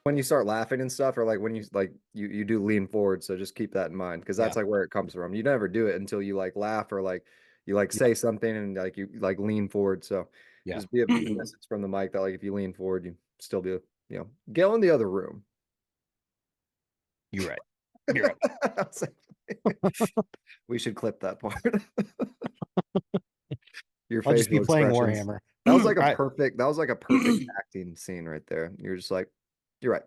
when you start laughing and stuff, or like when you like you do lean forward. So just keep that in mind because Yeah. that's like where it comes from. You never do it until you like laugh or like you like Yeah. say something and like you like lean forward. So Yeah. just be a message from the mic that like if you lean forward, you still be, go in the other room. You're right. You're right. We should clip that part. Your I'll just be facial playing expressions. Warhammer. That was like a perfect acting scene right there. You're just like, you're right.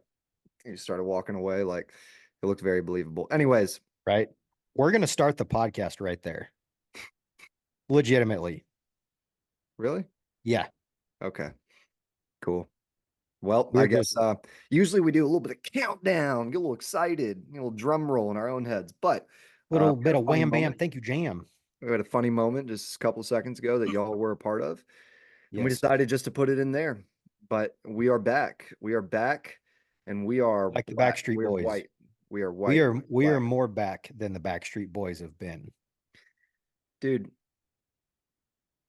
You started walking away like it looked very believable. Anyways, Right. We're going to start the podcast right there. Legitimately. really? Yeah. Okay, cool. Well, I We're just guess usually we do a little bit of countdown, get a little excited, a little drum roll in our own heads. But little we had bit a of funny wham bam. moment. Thank you, Jam. We had a funny moment just a couple seconds ago that y'all were a part of, and we Yes. decided just to put it in there. But we are back. We are back, and we are Like the black. Backstreet We're Boys. white. We are We white. are We are we are black. more back than the Backstreet Boys have been. Dude,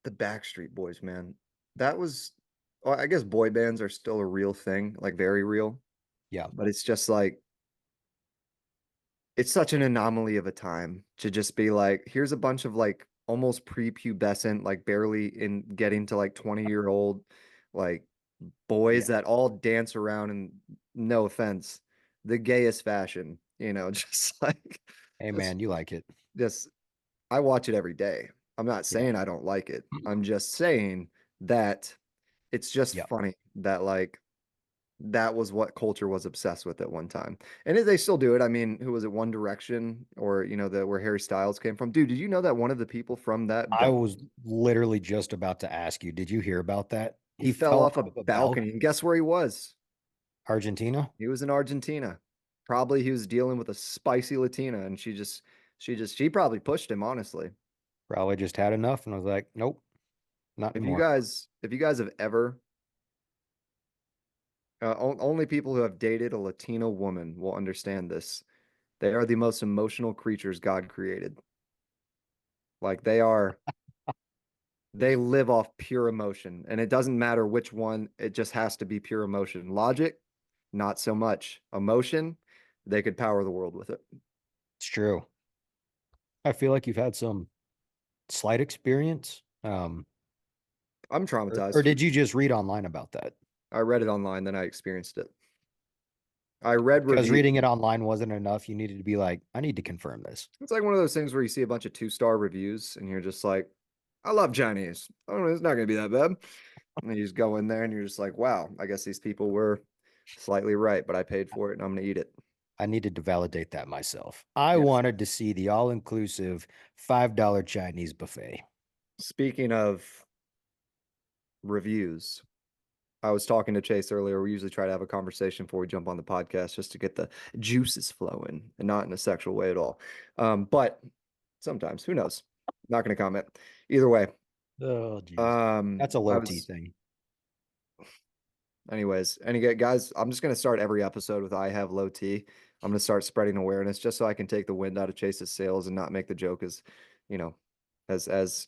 the Backstreet Boys, man. That was, well, I guess boy bands are still a real thing, like very real. Yeah. But it's just like it's such an anomaly of a time to just be like, here's a bunch of like almost prepubescent, like barely in getting to like 20-year-old like boys Yeah. that all dance around in, no offense, the gayest fashion, just like Hey just man, you like it. just I watch it every day. I'm not Yeah. saying I don't like it. I'm just saying that it's just Yeah. funny that like that was what culture was obsessed with at one time. And they still do it. I mean, who was it? One Direction or, the where Harry Styles came from. Dude, did you know that one of the people from that I band, was literally just about to ask you, did you hear about that? He he fell fell off off a of a balcony. balcony and guess where he was? Argentina? He was in Argentina. Probably he was dealing with a spicy Latina and she probably pushed him, honestly. Probably just had enough and was like, nope, not If you anymore. guys if you guys have ever only people who have dated a Latino woman will understand this. They are the most emotional creatures God created. Like they live off pure emotion. And it doesn't matter which one, it just has to be pure emotion. Logic, not so much. Emotion, they could power the world with it. It's true. I feel like you've had some slight experience. I'm Or traumatized. did you just read online about that? I read it online, then I experienced it. I read Because reviews. reading it online wasn't enough. You needed to be like, I need to confirm this. It's like one of those things where you see a bunch of 2-star reviews and you're just like, I love Chinese. Oh, it's not going to be that bad. And you just go in there and you're just like, wow, I guess these people were slightly right, but I paid for it and I'm going to eat it. I needed to validate that myself. I Yes. wanted to see the all inclusive $5 Chinese buffet. Speaking of reviews, I was talking to Chase earlier. We usually try to have a conversation before we jump on the podcast just to get the juices flowing and not in a sexual way at all. But sometimes, who knows? Not going to comment. Either way, Oh, geez. That's a I low T was, thing. anyways, guys, I'm just going to start every episode with I have low T. I'm going to start spreading awareness just so I can take the wind out of Chase's sails and not make the joke as, you know, as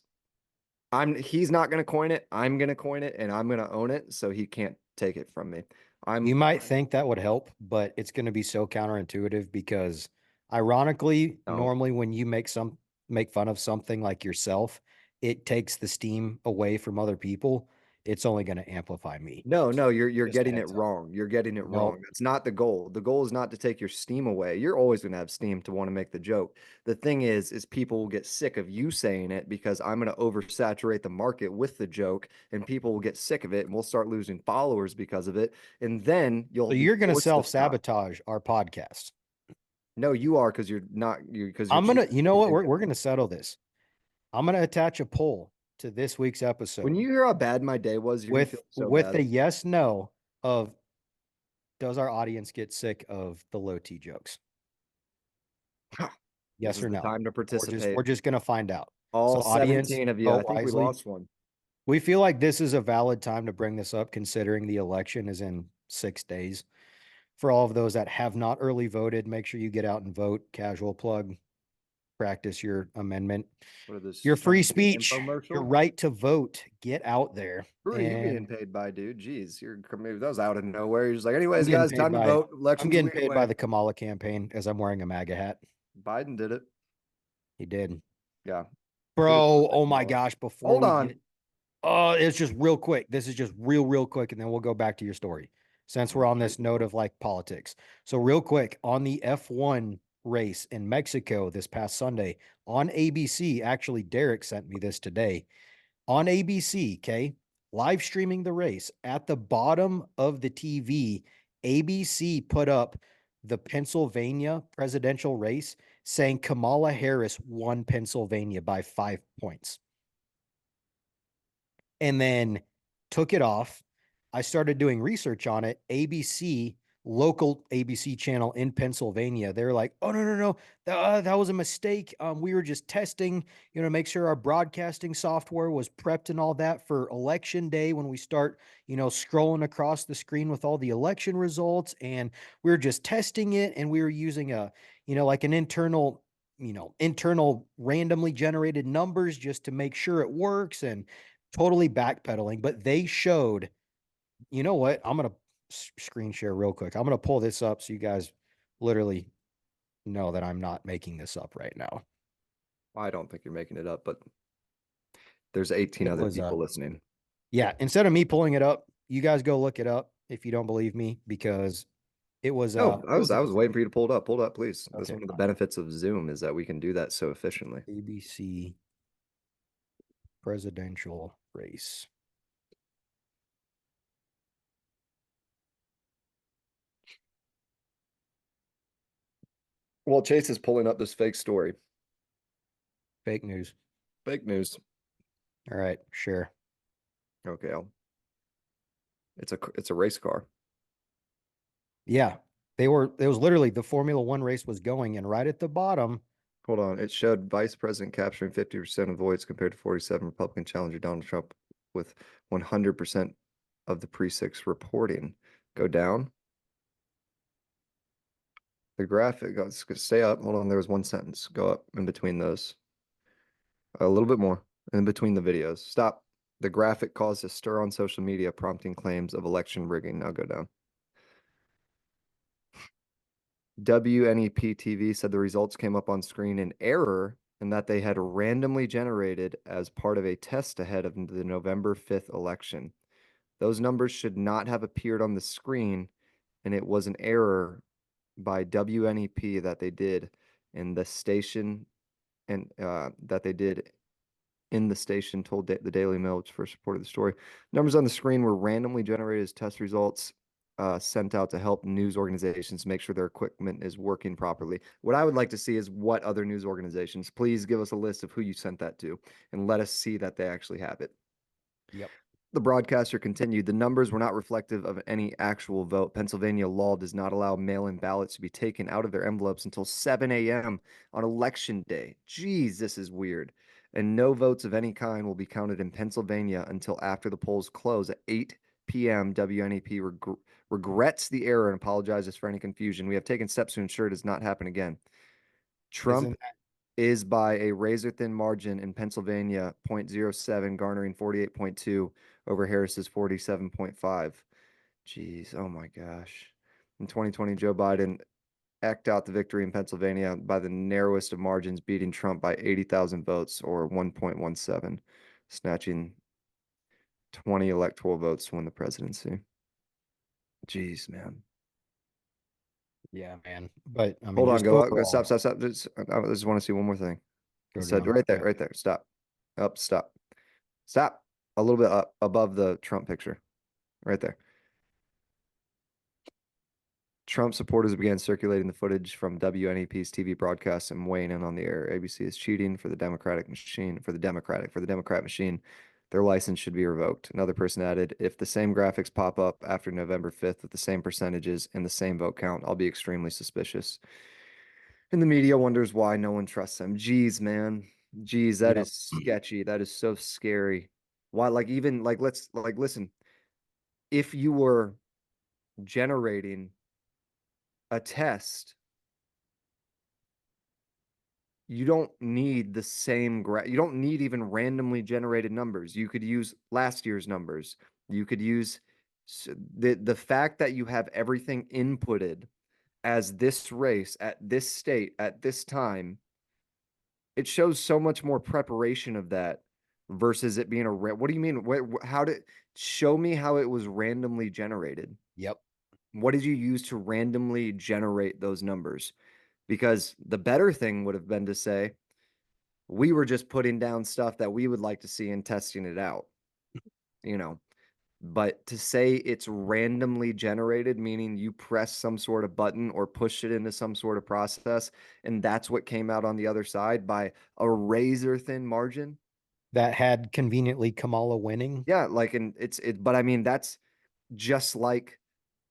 he's not going to coin it. I'm going to coin it and I'm going to own it. So he can't take it from me. You I'm, might think that would help, but it's going to be so counterintuitive because ironically, no. normally when you make fun of something like yourself, it takes the steam away from other people. It's only going to amplify me. No, no, you're Just a getting it heads up. wrong. You're getting it wrong. No, That's not the goal. The goal is not to take your steam away. You're always going to have steam to want to make the joke. The thing is people will get sick of you saying it because I'm going to oversaturate the market with the joke and people will get sick of it and we'll start losing followers because of it. And then you'll so be you're going to forced to stop. self-sabotage our podcast. No, you are because you're not you because you're I'm going choosing to, you to know what? continue. We're going to settle this. I'm going to attach a poll to this week's When episode you hear how bad my day was, you're going to feel so with bad. a yes, no of does our audience get sick of the low T jokes? This Yes is or the no? time to We're participate. just gonna find out. All So audience, 17 of you. I vote think we wisely. lost one. We feel like this is a valid time to bring this up considering the election is in 6 days. For all of those that have not early voted, make sure you get out and vote. Casual plug. practice your amendment. What is this? Your Trying free to be an speech, your infomercial? right to vote. Get out there. Who are you being And paid by, dude? Jeez, you're maybe that was out of nowhere. You're just like, I'm anyways, getting guys, paid time to by vote. I'm Election's a getting week paid by away. the Kamala campaign as I'm wearing a MAGA hat. Biden did it. He did. Yeah. Good Bro, for oh my Kamala. gosh, before Hold we on. get it's just real quick. This is just real quick, and then we'll go back to your story since we're Oh, on shoot. this note of like politics. So, real quick, on the F1 race in Mexico this past Sunday on ABC, actually, Derek sent me this today on ABC, okay, live streaming the race. At the bottom of the TV, ABC put up the Pennsylvania presidential race saying Kamala Harris won Pennsylvania by 5 points and then took it off. I started doing research on it. ABC, local ABC channel in Pennsylvania, they're like, "Oh no, that was a mistake. We were just testing, make sure our broadcasting software was prepped and all that for election day when we start, scrolling across the screen with all the election results, and we were just testing it, and we were using like an internal randomly generated numbers just to make sure it works and totally backpedaling, but they showed, you know what? I'm going to screen share real quick. I'm going to pull this up so you guys literally know that I'm not making this up right now. I don't think you're making it up, but there's 18 It other was, people listening. yeah, instead of me pulling it up, you guys go look it up if you don't believe me, because No, I it was was I was waiting for you to pull it up. Pull it up, please. That's okay. one of the benefits of Zoom is that we can do that so efficiently. ABC presidential race. Well, Chase is pulling up this fake story. Fake news. Fake news. All right, sure. Okay, it's a race car. Yeah. It was literally the Formula One race was going, and right at the bottom, Hold on. It showed Vice President capturing 50% of votes compared to 47 Republican challenger Donald Trump with 100% of the precincts reporting. Go down. The graphic, stay up. Hold on. There was one sentence. Go up in between those. A little bit more in between the videos. Stop. The graphic caused a stir on social media, prompting claims of election rigging. Now go down. WNEP TV said the results came up on screen in error and that they had randomly generated as part of a test ahead of the November 5th election. Those numbers should not have appeared on the screen, and it was an error by WNEP that they did in the station and that they did in the station told the Daily Mail, which first reported the story. Numbers on the screen were randomly generated as test results sent out to help news organizations make sure their equipment is working properly. What I would like to see is what other news organizations. Please give us a list of who you sent that to and let us see that they actually have it. yep. The broadcaster continued, the numbers were not reflective of any actual vote. Pennsylvania law does not allow mail in ballots to be taken out of their envelopes until 7 a.m. on election day. Geez, this is weird. And no votes of any kind will be counted in Pennsylvania until after the polls close at 8 p.m. WNEP regrets the error and apologizes for any confusion. We have taken steps to ensure it does not happen again. Trump Isn't is by a razor thin margin in Pennsylvania, 0.07, garnering 48.2 over Harris's 47.5. Jeez, oh my gosh. In 2020, Joe Biden eked out the victory in Pennsylvania by the narrowest of margins, beating Trump by 80,000 votes or 1.17, snatching 20 electoral votes to win the presidency. Jeez, man. Yeah, man. But I mean, Hold on, just go, stop, overall, stop, stop. I just want to see one more thing. It go said down. right there, Yeah. right there. Stop. Up, stop. Stop. A little bit up above the Trump picture. Right there. Trump supporters began circulating the footage from WNEP's TV broadcasts and weighing in on the air. ABC is cheating for the Democratic machine, for the Democrat machine. Their license should be revoked. Another person added, if the same graphics pop up after November 5th with the same percentages and the same vote count, I'll be extremely suspicious. And the media wonders why no one trusts them. Geez, man. Geez, that Yep. is sketchy. That is so scary. Why, like, even like, let's like listen, if you were generating a test you don't need the same you don't need even randomly generated numbers. You could use last year's numbers. You could use the fact that you have everything inputted as this race at this state at this time. It shows so much more preparation of that versus it being what do you mean? How did show me how it was randomly generated? Yep. What did you use to randomly generate those numbers? Because the better thing would have been to say, we were just putting down stuff that we would like to see and testing it out, you know. But to say it's randomly generated, meaning you press some sort of button or push it into some sort of process, and that's what came out on the other side by a razor thin margin. That had conveniently Kamala winning. Yeah, like, and but I mean, that's just like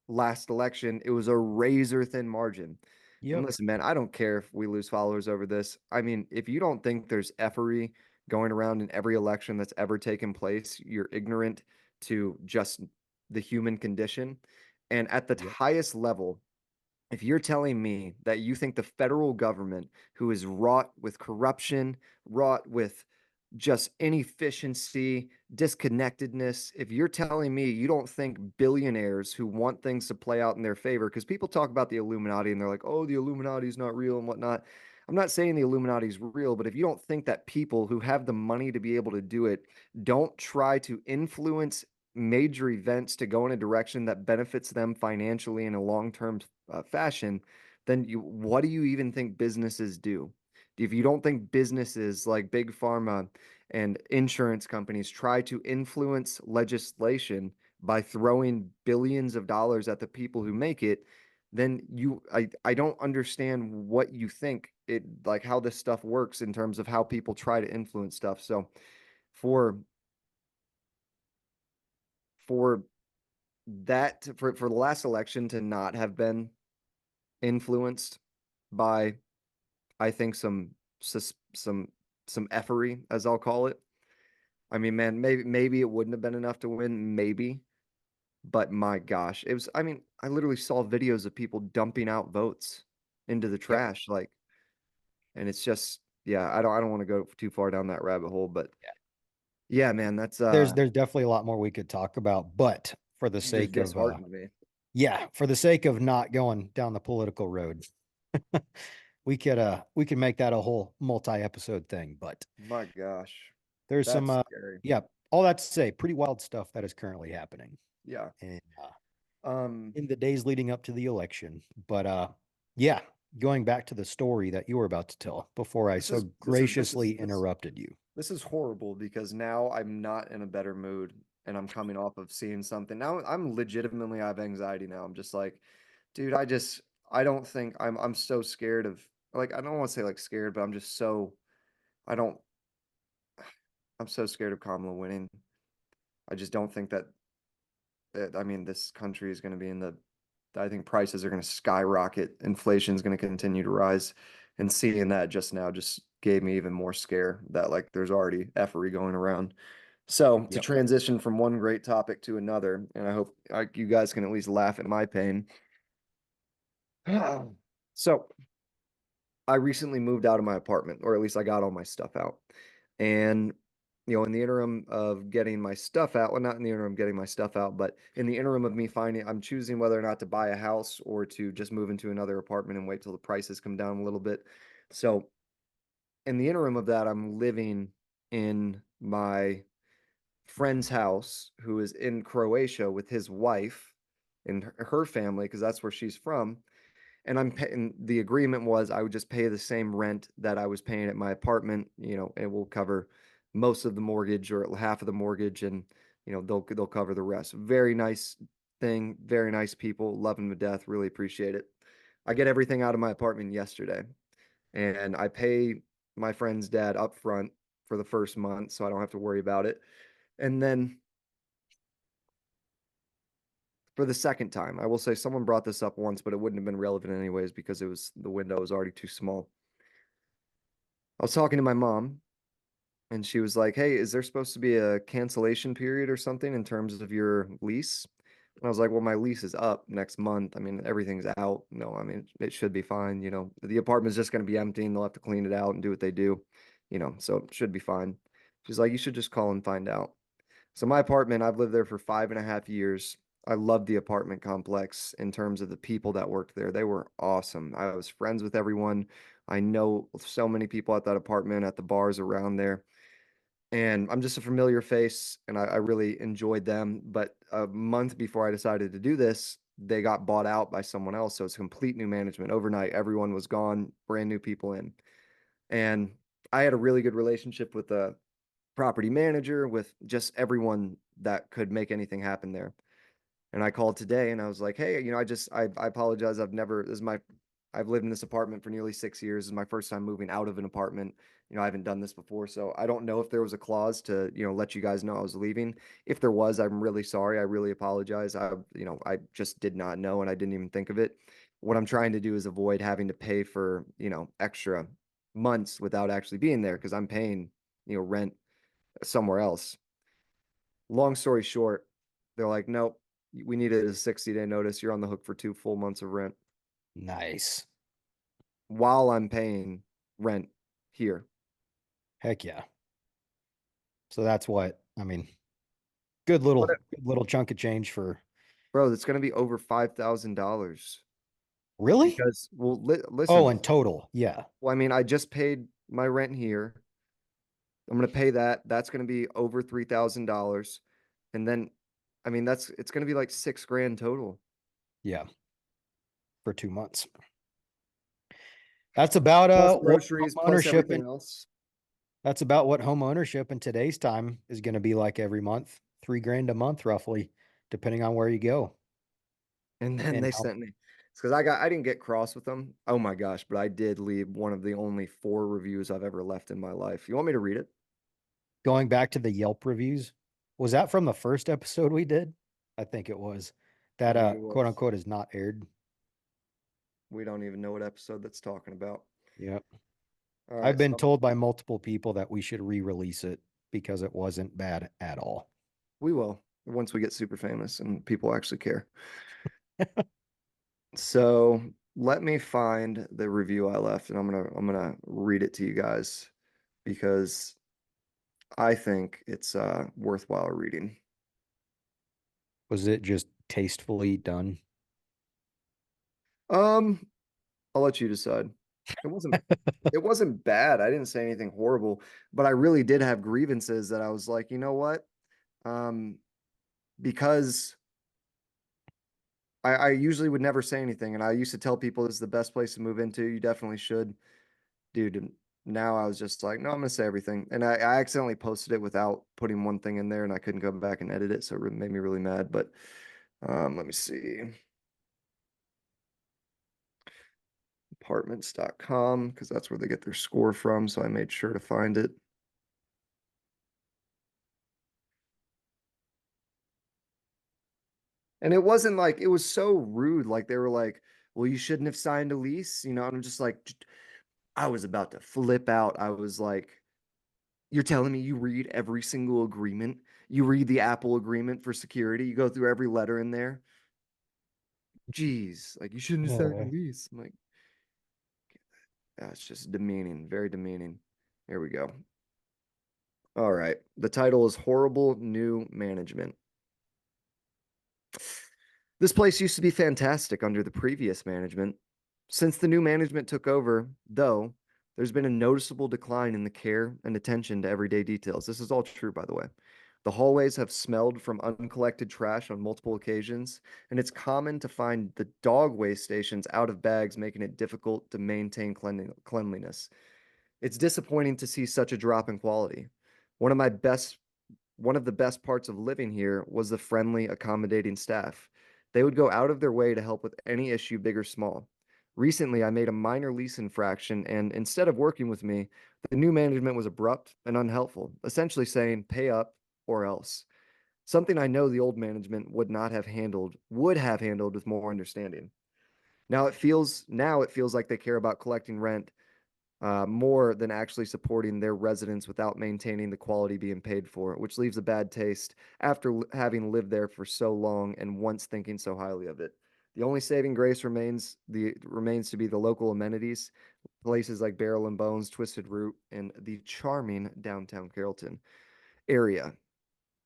last election. It was a razor thin margin. And Yep. listen, man, I don't care if we lose followers over this. I mean, if you don't think there's effery going around in every election that's ever taken place, you're ignorant to just the human condition. And at the Yep. highest level, if you're telling me that you think the federal government, who is wrought with corruption, wrought with just inefficiency, disconnectedness, if you're telling me you don't think billionaires who want things to play out in their favor, because people talk about the Illuminati and they're like, oh, the Illuminati is not real and whatnot. I'm not saying the Illuminati is real, but if you don't think that people who have the money to be able to do it don't try to influence major events to go in a direction that benefits them financially in a long-term fashion, then what do you even think businesses do? If you don't think businesses like big pharma and insurance companies try to influence legislation by throwing billions of dollars at the people who make it, then I don't understand what you think it like how this stuff works in terms of how people try to influence stuff. So for for for the last election to not have been influenced by I think some some effery, as I'll call it. I mean, man, maybe it wouldn't have been enough to win, maybe, but my gosh, it was. I mean, I literally saw videos of people dumping out votes into the Yep. trash, like, and it's just, yeah, I don't want to go too far down that rabbit hole, but yeah, man, that's There's definitely a lot more we could talk about, but for the you just sake of disheartened me. yeah, for the sake of not going down the political road, we could make that a whole multi-episode thing, but My gosh, there's some that's scary. yeah, all that to say, pretty wild stuff that is currently happening. Yeah. And Um, in the days leading up to the election. But yeah, going back to the story that you were about to tell before I this so is this is this is graciously this interrupted you. This is horrible because now I'm not in a better mood and I'm coming off of seeing something. Now I'm legitimately I have anxiety now. I'm just like, dude, I don't think I'm so scared of like I don't want to say like scared, but I'm just so I don't I'm so scared of Kamala winning. I just don't think that I mean this country is going to be in the I think prices are going to skyrocket. Inflation is going to continue to rise. And seeing that just now just gave me even more scare that like there's already effery going around. So to Yep. transition from one great topic to another, and I hope you guys can at least laugh at my pain. So I recently moved out of my apartment, or at least I got all my stuff out. And in the interim of getting my stuff out, well, not in the interim of getting my stuff out, but in the interim of me finding, I'm choosing whether or not to buy a house or to just move into another apartment and wait till the prices come down a little bit. So in the interim of that, I'm living in my friend's house who is in Croatia with his wife and her family because that's where she's from. And I'm paying the agreement was I would just pay the same rent that I was paying at my apartment, and we'll cover most of the mortgage or half of the mortgage and they'll cover the rest. Very nice thing, very nice people, love them to death, really appreciate it. I get everything out of my apartment yesterday and I pay my friend's dad up front for the first month so I don't have to worry about it. And then for the second time, I will say someone brought this up once, but it wouldn't have been relevant anyways because the window was already too small. I was talking to my mom and she was like, "Hey, is there supposed to be a cancellation period or something in terms of your lease?" I was like, well, my lease is up next month. I mean, everything's out. No, I mean, it should be fine. You know, the apartment's just going to be empty and they'll have to clean it out and do what they do, you know, so it should be fine. She's like, you should just call and find out. So my apartment, I've lived there for 5.5 years. I loved the apartment complex in terms of the people that worked there. They were awesome. I was friends with everyone. I know so many people at that apartment, at the bars around there. And I'm just a familiar face, and I really enjoyed them. But a month before I decided to do this, they got bought out by someone else. So it's complete new management. Overnight, everyone was gone, brand new people in. And I had a really good relationship with the property manager, with just everyone that could make anything happen there. And I called today and I was like, hey, I apologize. I've lived in this apartment for nearly 6 years. This is my first time moving out of an apartment. I haven't done this before. So I don't know if there was a clause to, let you guys know I was leaving. If there was, I'm really sorry. I really apologize. I just did not know and I didn't even think of it. What I'm trying to do is avoid having to pay for, extra months without actually being there because I'm paying, rent somewhere else. Long story short, they're like, nope, we needed a 60-day notice. You're on the hook for 2 full months of rent Nice. while I'm paying rent here. Heck yeah. So that's what I mean. What Good little chunk of change for Bro, that's going to be over $5,000 really? because, well, Oh, listen, in total. Yeah. well, I mean, I just paid my rent here. I'm going to pay that. That's going to be over $3,000. And then, I mean, it's going to be like 6 grand total. Yeah. For 2 months. That's about Plus what groceries, home plus ownership everything and else. that's about what home ownership in today's time is going to be like every month. 3 grand a month, roughly, depending on where you go. And then And they sent me, it's because I didn't get cross with them. Oh my gosh, but I did leave one of the only 4 reviews I've ever left in my life. You want me to read it? going back to the Yelp reviews, was that from the first episode we did? I think it was. That Maybe it quote was. unquote is not aired. We don't even know what episode that's talking about. Yep. All I've right, been so told by multiple people that we should re-release it because it wasn't bad at all. we will once we get super famous and people actually care. So let me find the review I left, and I'm gonna read it to you guys because I think it's worthwhile reading. Was it just tastefully done? Um, I'll let you decide. It wasn't it wasn't bad. I didn't say anything horrible, but I really did have grievances that I was like, you know what? Um, because I usually would never say anything, and I used to tell people this is the best place to move into. You definitely should, dude. And now I was just like, no, I'm gonna say everything, and I accidentally posted it without putting one thing in there, and I couldn't go back and edit it, so it really made me really mad. But let me see, apartments.com because that's where they get their score from. So I made sure to find it. And it wasn't like it was so rude. Like they were like, well, you shouldn't have signed a lease. I'm just like, I was about to flip out. I was like, you're telling me you read every single agreement? You read the Apple agreement for security? You go through every letter in there? Geez, like you shouldn't have signed a Uh, lease. I'm like, that's just demeaning, very demeaning. Here we go. All right. The title is Horrible New Management. This place used to be fantastic under the previous management. Since the new management took over, though, there's been a noticeable decline in the care and attention to everyday details. This is all true, by the way. The hallways have smelled from uncollected trash on multiple occasions, and it's common to find the dog waste stations out of bags, making it difficult to maintain cleanliness. It's disappointing to see such a drop in quality. One of my best One of the best parts of living here was the friendly, accommodating staff. They would go out of their way to help with any issue, big or small. Recently, I made a minor lease infraction, and instead of working with me, the new management was abrupt and unhelpful, essentially saying, pay up or else. Something I know the old management would have handled with more understanding. Now it feels like they care about collecting rent, more than actually supporting their residents without maintaining the quality being paid for, which leaves a bad taste after having lived there for so long and once thinking so highly of it. The only saving grace remains to be the local amenities, places like Barrel and Bones, Twisted Root, and the charming downtown Carrollton area.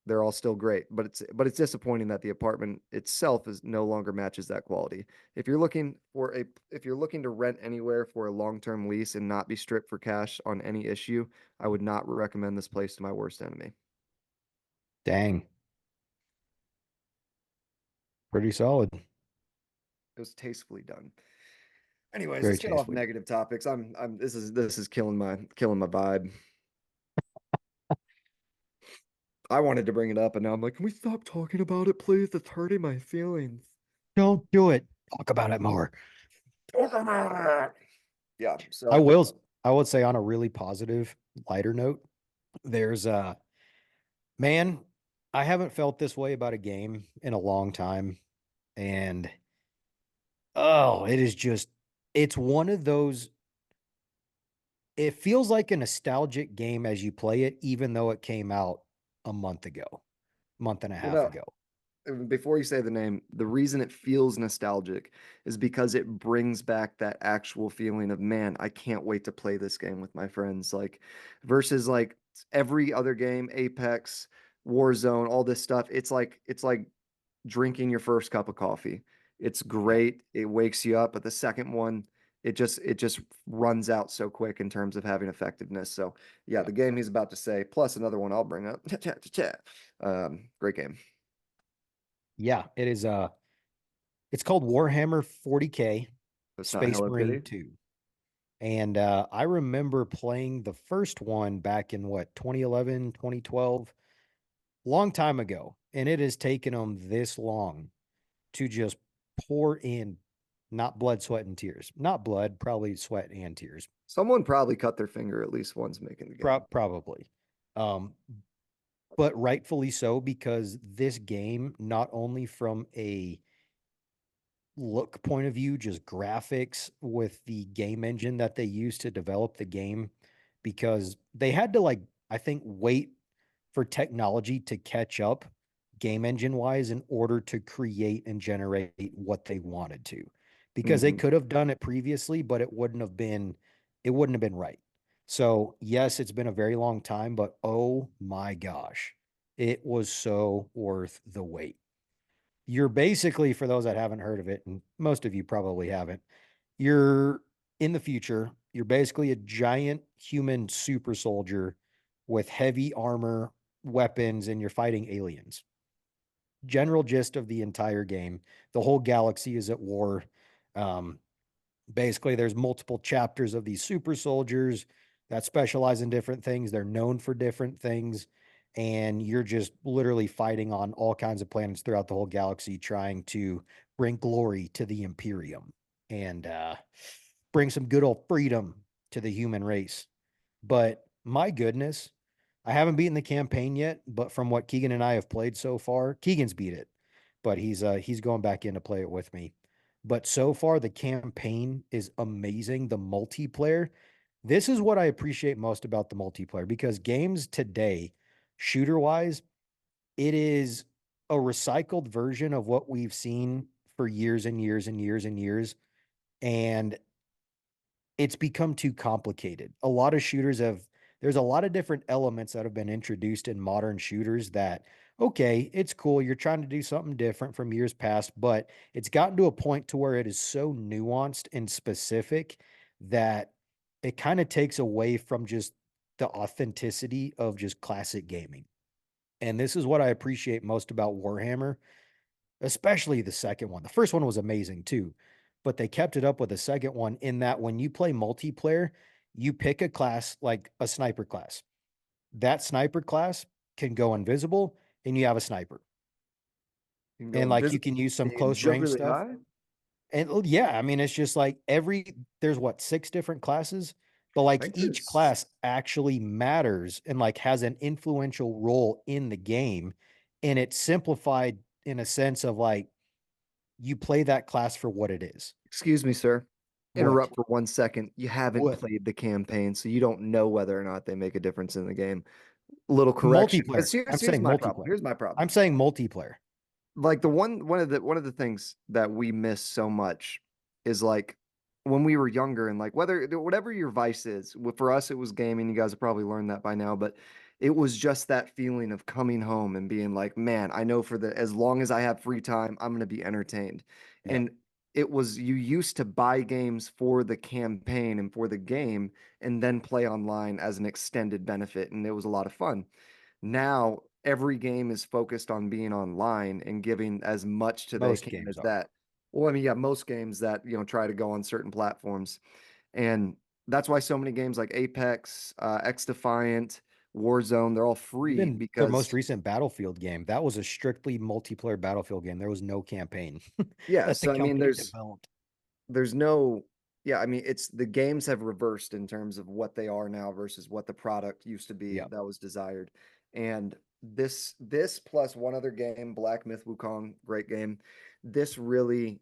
They're all still great, but it's disappointing that the apartment itself is no longer matches that quality. If you're looking to rent anywhere for a long-term lease and not be stripped for cash on any issue, I would not recommend this place to my worst enemy. Dang, pretty solid. It was tastefully done. Anyways, Very let's get off tastefully done. negative topics. This is killing my vibe. I wanted to bring it up and now I'm like, can we stop talking about it, please? It's hurting my feelings. Don't do it. Talk about it more. Yeah, so I I think will I would say on a really positive, lighter note, there's man, I haven't felt this way about a game in a long time. And oh, it is just it's one of those it feels like a nostalgic game as you play it, even though it came out a month ago, month and a you half know, ago. before you say the name, the reason it feels nostalgic is because it brings back that actual feeling of, man, I can't wait to play this game with my friends. Like versus like every other game, Apex, Warzone, all this stuff. It's like drinking your first cup of coffee. It's Yeah. great. It wakes you up, but the second one, it just runs out so quick in terms of having effectiveness. So yeah, Yeah. the game he's about to say, plus another one I'll bring up. Great game. Yeah, it is it's called Warhammer 40K It's not Space Hello Marine Kitty. 2. And I remember playing the first one back in what, 2011, 2012, long time ago. And it has taken them this long to just pour in not blood, sweat, and tears. Not blood, probably sweat and tears. Someone probably cut their finger at least once making the game. Probably. Um, but rightfully so, because this game, not only from a look point of view, just graphics with the game engine that they used to develop the game, because they had to, like, I think, wait for technology to catch up game engine wise in order to create and generate what they wanted to. Because they Hmm. could have done it previously, but it wouldn't have been right. So, yes, it's been a very long time, but oh my gosh, it was so worth the wait. You're basically, for those that haven't heard of it, and most of you probably haven't, you're in the future, you're basically a giant human super soldier with heavy armor, weapons, and you're fighting aliens. General gist of the entire game. The whole galaxy is at war. Um, Basically, there's multiple chapters of these super soldiers that specialize in different things. They're known for different things. And you're just literally fighting on all kinds of planets throughout the whole galaxy, trying to bring glory to the Imperium and bring some good old freedom to the human race. But my goodness, I haven't beaten the campaign yet, but from what Keegan and I have played so far, Keegan's beat it, but he's going back in to play it with me. But so far the campaign is amazing. The multiplayer, this is what I appreciate most about the multiplayer, because games today, shooter wise, it is a recycled version of what we've seen for years and years and years and years. And it's become too complicated. A lot of shooters have there's a lot of different elements that have been introduced in modern shooters that, okay, it's cool, you're trying to do something different from years past, but it's gotten to a point to where it is so nuanced and specific that it kind of takes away from just the authenticity of just classic gaming. And this is what I appreciate most about Warhammer, especially the second one. The first one was amazing too, but they kept it up with the second one in that when you play multiplayer, you pick a class like a sniper class. That sniper class can go invisible and you have a sniper. You can go And like you invisible. can use some Can you close jump range really stuff. high? And yeah, I mean, it's just like there's what, six different classes, but I like think each there's class actually matters and like has an influential role in the game. And it's simplified in a sense of like, you play that class for what it is. Excuse me, sir. What? interrupt for 1 second. You haven't What? played the campaign, so you don't know whether or not they make a difference in the game. Little correction. Multiplayer. Because I'm here's saying my problem. multiplayer. Here's my problem. I'm saying multiplayer. Like the one of the things that we miss so much is like when we were younger and like whatever your vice is. For us it was gaming. You guys have probably learned that by now, but it was just that feeling of coming home and being like, man, I know for the as long as I have free time, I'm going to be entertained. Yeah. And it was you used to buy games for the campaign and for the game and then play online as an extended benefit, and it was a lot of fun. Now every game is focused on being online and giving as much to they Most can games as are. that. Well, I mean, yeah, most games that, try to go on certain platforms. And that's why so many games like Apex, X Defiant, Warzone, they're all free Even their most because, recent Battlefield game, that was a strictly multiplayer Battlefield game. There was no campaign yeah, that the so I mean, company developed. there's no, yeah, I mean, it's the games have reversed in terms of what they are now versus what the product used to be Yeah. that was desired. And this plus one other game, Black Myth Wukong, great game. This really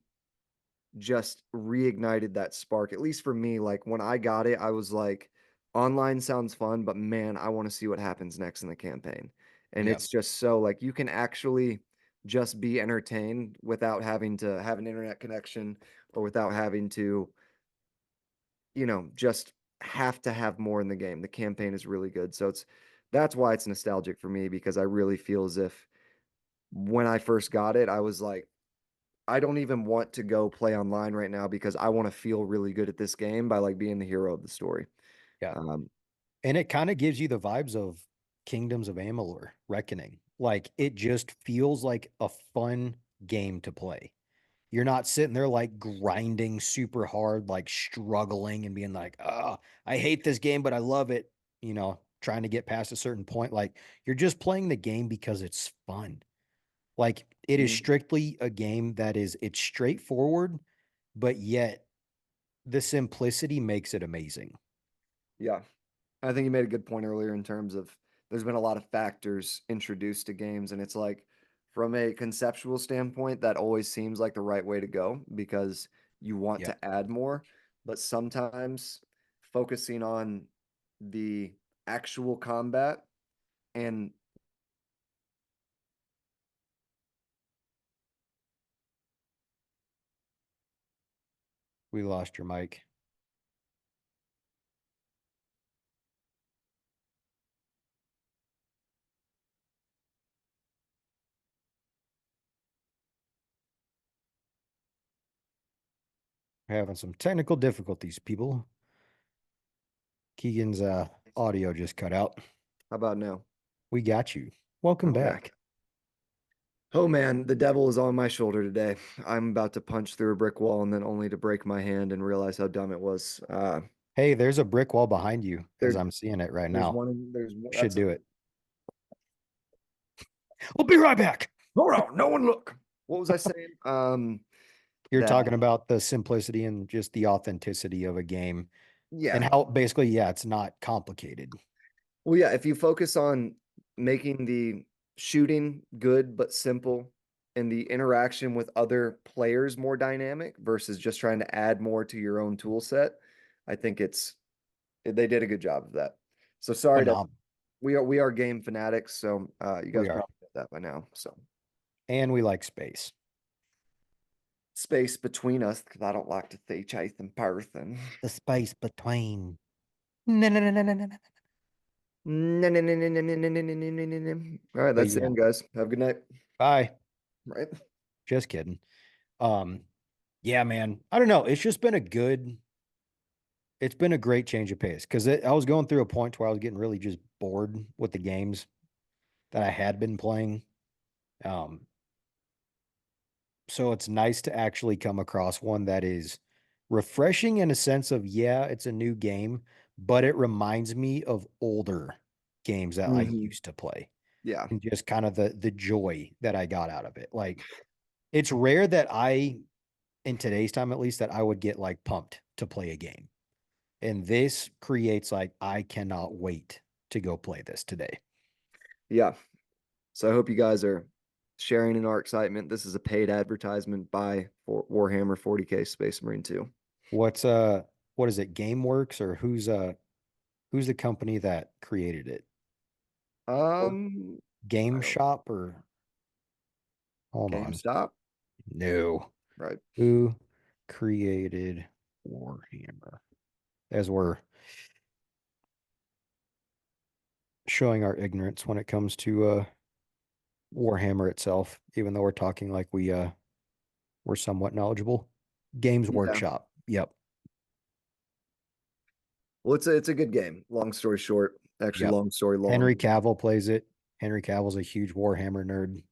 just reignited that spark. At least for me, like when I got it, I was like, online sounds fun, but man, I want to see what happens next in the campaign. And Yeah. it's just so like you can actually just be entertained without having to have an internet connection or without having to, just have to have more in the game. The campaign is really good. So that's why it's nostalgic for me because I really feel as if when I first got it, I was like, I don't even want to go play online right now because I want to feel really good at this game by like being the hero of the story. Yeah. Um, And it kind of gives you the vibes of Kingdoms of Amalur Reckoning. Like it just feels like a fun game to play. You're not sitting there like grinding super hard, like struggling and being like, oh, I hate this game, but I love it. Trying to get past a certain point. Like you're just playing the game because it's fun. Like it is mm, strictly a game that it's straightforward, but yet the simplicity makes it amazing. yeah, I think you made a good point earlier in terms of there's been a lot of factors introduced to games, and it's like from a conceptual standpoint, that always seems like the right way to go because you want Yeah. to add more, but sometimes focusing on the actual combat and We lost your mic. We're having some technical difficulties, people. Keegan's audio just cut out. how about now? We got you. Welcome Okay. back. Oh man, the devil is on my shoulder today. I'm about to punch through a brick wall and then only to break my hand and realize how dumb it was. Hey, there's a brick wall behind you as There, I'm seeing it right there's now. one. There's one. Should That's a. do it. We'll be right back. Hold on, no one look. What was I saying? You're That talking about the simplicity and just the authenticity of a game and yeah. how basically, yeah, it's not complicated. Well, yeah. If you focus on making the shooting good but simple, and the interaction with other players more dynamic versus just trying to add more to your own tool set, I think they did a good job of that. So sorry to Phenomenal. we are game fanatics, so you guys We are. probably get that by now. So And we like space. space between us because I don't like to see chase in person. The space between. No, no, no, no, no, no, no. No, no, no, no, no, no, no, no, no, no, no, no. All right, But that's the yeah, end, guys. Have a good night. bye. Right. Just kidding. Um, yeah, man. I don't know. It's been a great change of pace because I was going through a point where I was getting really just bored with the games that I had been playing. Um, so it's nice to actually come across one that is refreshing in a sense of, yeah, it's a new game, but it reminds me of older games that I Hmm. used to play Yeah. and just kind of the joy that I got out of it. Like it's rare that in today's time at least, that I would get like pumped to play a game. And this creates like, I cannot wait to go play this today. Yeah. So I hope you guys are sharing in our excitement. This is a paid advertisement by for Warhammer 40K Space Marine 2. What's what is it? GameWorks or who's the company that created it? Or Um, Game I don't Shop or hold on. GameStop, No. right? Who created Warhammer? As we're showing our ignorance when it comes to Warhammer itself, even though we're talking like we're somewhat knowledgeable. Games Yeah. Workshop. Yep. Well, it's a good game. Long story short, actually, Yep. long story long. Henry Cavill plays it. Henry Cavill's a huge Warhammer nerd.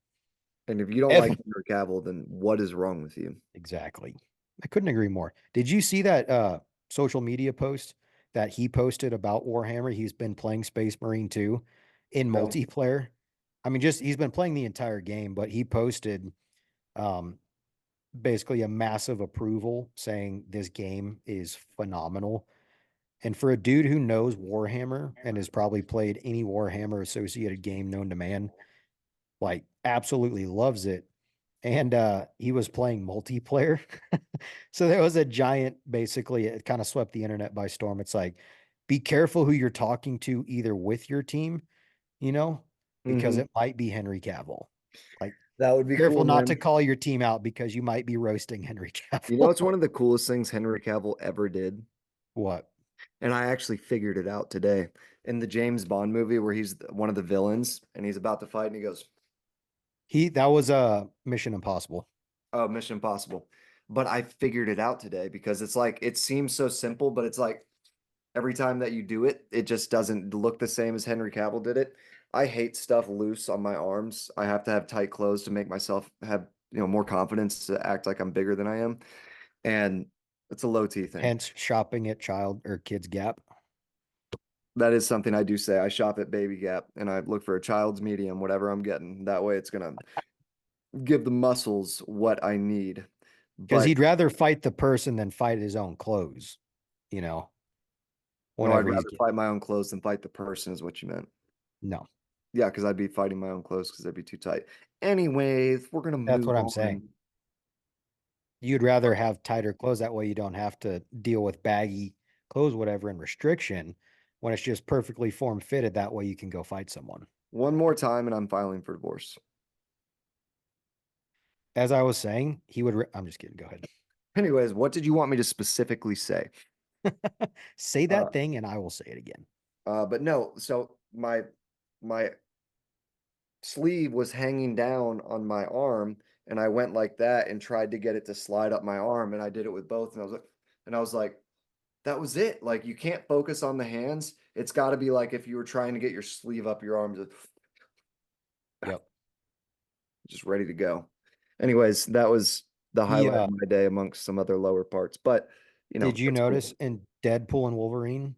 And if you don't like Ev- Henry Cavill, then what is wrong with you? exactly. I couldn't agree more. Did you see that social media post that he posted about Warhammer? He's been playing Space Marine 2 in No. multiplayer. I mean, just he's been playing the entire game, but he posted um basically a massive approval saying this game is phenomenal. And for a dude who knows Warhammer and has probably played any Warhammer associated game known to man, like absolutely loves it. And he was playing multiplayer. So there was a giant, basically, it kind of swept the internet by storm. It's like, be careful who you're talking to, either with your team, you know, because Hmm. it might be Henry Cavill. Like, That would be careful cool, not to man. call your team out because you might be roasting Henry You know, it's Cavill. one of the coolest things Henry Cavill ever did. What? And I actually figured it out today in the James Bond movie where he's one of the villains and he's about to fight and he goes, That was a Mission Impossible. "Oh, Mission Impossible." But I figured it out today because it's like it seems so simple, but it's like every time that you do it, it just doesn't look the same as Henry Cavill did it. I hate stuff loose on my arms. I have to have tight clothes to make myself have, more confidence to act like I'm bigger than I am. And it's a low T thing. Hence shopping at Child or Kids Gap. That is something I do say. I shop at Baby Gap and I look for a child's medium, whatever I'm getting. That way it's gonna give the muscles what I need. Because But he'd rather fight the person than fight his own clothes, you know, no, I'd whenever he's rather getting. fight my own clothes than fight the person, is what you meant. No, Yeah, because I'd be fighting my own clothes because they'd be too tight. Anyways, we're gonna that's move what I'm saying. on. You'd rather have tighter clothes. That way you don't have to deal with baggy clothes, whatever, and restriction when it's just perfectly form fitted. That way you can go fight someone. One more time and I'm filing for divorce. As I was saying, I'm just kidding. Go ahead. Anyways, what did you want me to specifically say? Say Uh, that thing and I will say it again. but no, so my sleeve was hanging down on my arm and I went like that and tried to get it to slide up my arm and I did it with both and I was like that was it. Like you can't focus on the hands. It's got to be like if you were trying to get your sleeve up your arm Yep. just ready to go. Anyways, that was the He highlight of my day amongst some other lower parts, but Did you it's notice cool. in Deadpool and Wolverine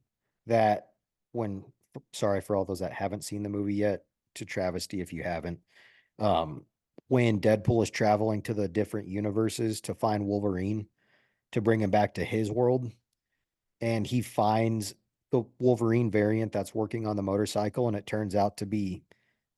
that when, sorry for all those that haven't seen the movie yet, to travesty if you haven't, um, when Deadpool is traveling to the different universes to find Wolverine to bring him back to his world, and he finds the Wolverine variant that's working on the motorcycle, and it turns out to be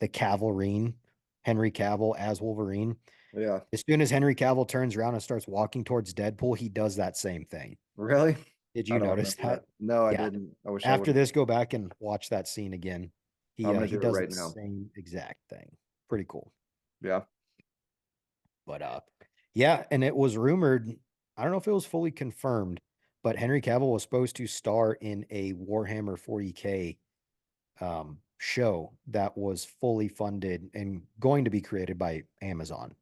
the Cavalrine, Henry Cavill as Wolverine. Yeah. As soon as Henry Cavill turns around and starts walking towards Deadpool, he does that same thing. Really? Did I you don't notice remember that. that? No, I Yeah. didn't. I wish I would After have. this, go back and watch that scene again. I'm gonna He do it does right the now. same exact thing. Pretty cool. Yeah. But yeah, and it was rumored, I don't know if it was fully confirmed, but Henry Cavill was supposed to star in a Warhammer 40K show that was fully funded and going to be created by Amazon.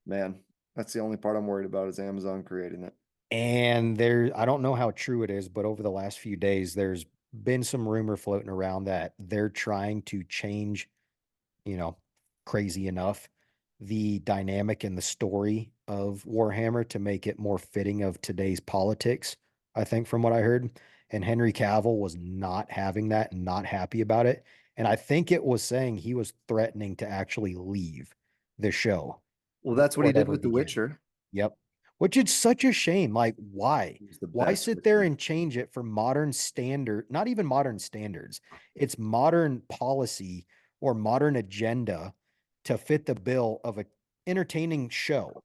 Man, that's the only part I'm worried about is Amazon creating it. And I don't know how true it is, but over the last few days, there's been some rumor floating around that they're trying to change, you know, crazy enough, the dynamic and the story of Warhammer to make it more fitting of today's politics, I think, from what I heard. And Henry Cavill was not having that and not happy about it. And I think it was saying he was threatening to actually leave the show Well, that's what he did whatever with The began. Witcher. Yep. Which is such a shame. Like, why? He was the Why best sit there Witcher. and change it for modern standard, not even modern standards. It's modern policy or modern agenda to fit the bill of a entertaining show.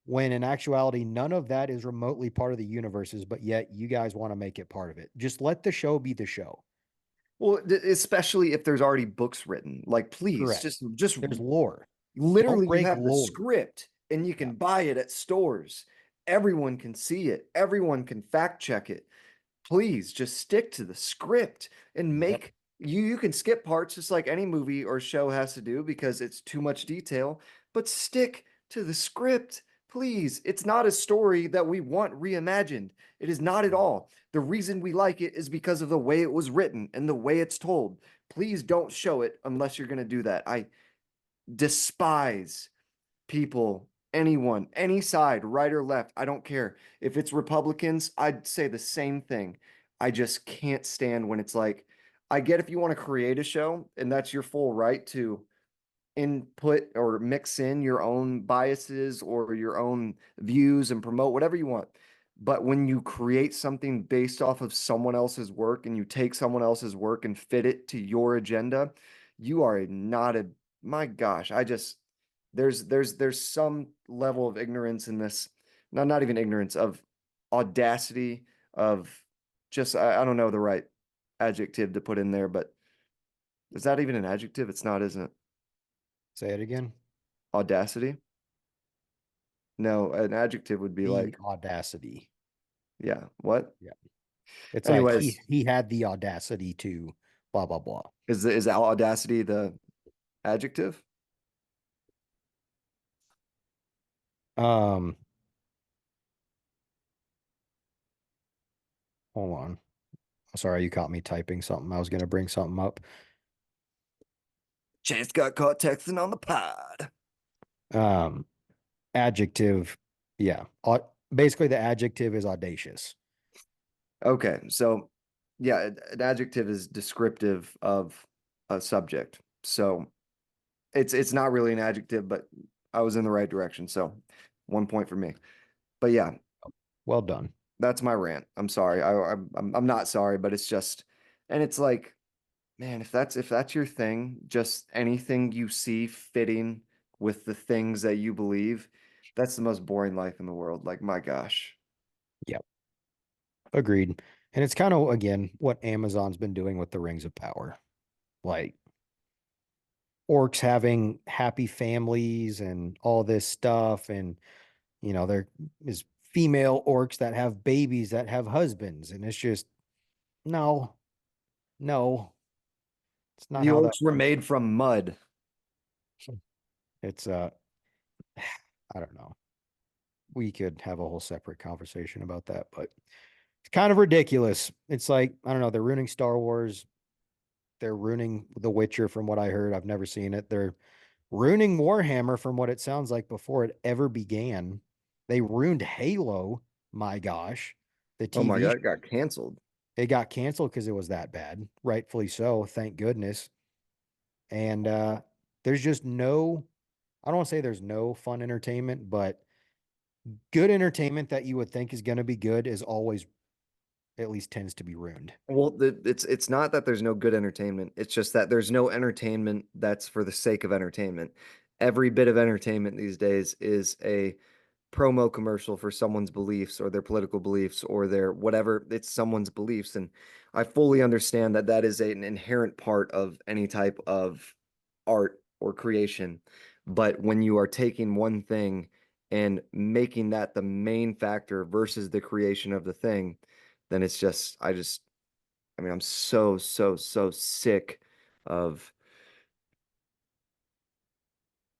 when in actuality, none of that is remotely part of the universes, but yet you guys want to make it part of it. Just let the show be the show. Well, especially if there's already books written. Like, please, Correct. just There's lore. Don't literally, you break have the lore. script and you Yeah. can buy it at stores. Everyone can see it. Everyone can fact check it. Please just stick to the script and Yep. make you can skip parts just like any movie or show has to do because it's too much detail, but stick to the script. Please. It's not a story that we want reimagined. It is not at all. The reason we like it is because of the way it was written and the way it's told. Please don't show it unless you're going to do that. I despise people, anyone, any side, right or left. I don't care. If it's Republicans, I'd say the same thing. I just can't stand when it's like, I get if you want to create a show and that's your full right to input or mix in your own biases or your own views and promote whatever you want. But when you create something based off of someone else's work and you take someone else's work and fit it to your agenda, you are not a, my gosh, I just there's some level of ignorance in this. Not even ignorance of audacity of just I don't know the right adjective to put in there, but is that even an adjective? It's not, isn't it? Say it again. Audacity? No, an adjective would be The like, audacity. yeah, what? Yeah. It's like he Anyways, he had the audacity to blah blah blah. is audacity the adjective? Um, hold on. Sorry, you caught me typing something. I was gonna bring something up. Chance got caught texting on the pod. Um, adjective. Yeah. Basically the adjective is audacious. Okay, so yeah, an adjective is descriptive of a subject. So it's not really an adjective, but I was in the right direction. So 1 point for me. But yeah, Well done. that's my rant. I'm sorry. I'm not sorry, but it's just, and it's like, man, if that's your thing, just anything you see fitting with the things that you believe, that's the most boring life in the world. Like, my gosh. Yeah. Agreed. And it's kind of again what Amazon's been doing with the Rings of Power. Like orcs having happy families and all this stuff. And, there is female orcs that have babies that have husbands. And it's just, no, no, it's not The how that orcs were works. made from mud. It's, I don't know. We could have a whole separate conversation about that, but it's kind of ridiculous. It's like, I don't know, they're ruining Star Wars. They're ruining The Witcher from what I heard. I've never seen it. They're ruining Warhammer from what it sounds like before it ever began. They ruined Halo. My gosh. The Oh my TV, God, it got canceled. it got canceled because it was that bad. Rightfully so. Thank goodness. And there's just no, I don't want to say there's no fun entertainment, but good entertainment that you would think is going to be good is always at least tends to be ruined. Well, it's not that there's no good entertainment. It's just that there's no entertainment that's for the sake of entertainment. Every bit of entertainment these days is a promo commercial for someone's beliefs or their political beliefs or their whatever. It's someone's beliefs, and I fully understand that that is an inherent part of any type of art or creation. But when you are taking one thing and making that the main factor versus the creation of the thing, then it's just I mean, I'm so sick of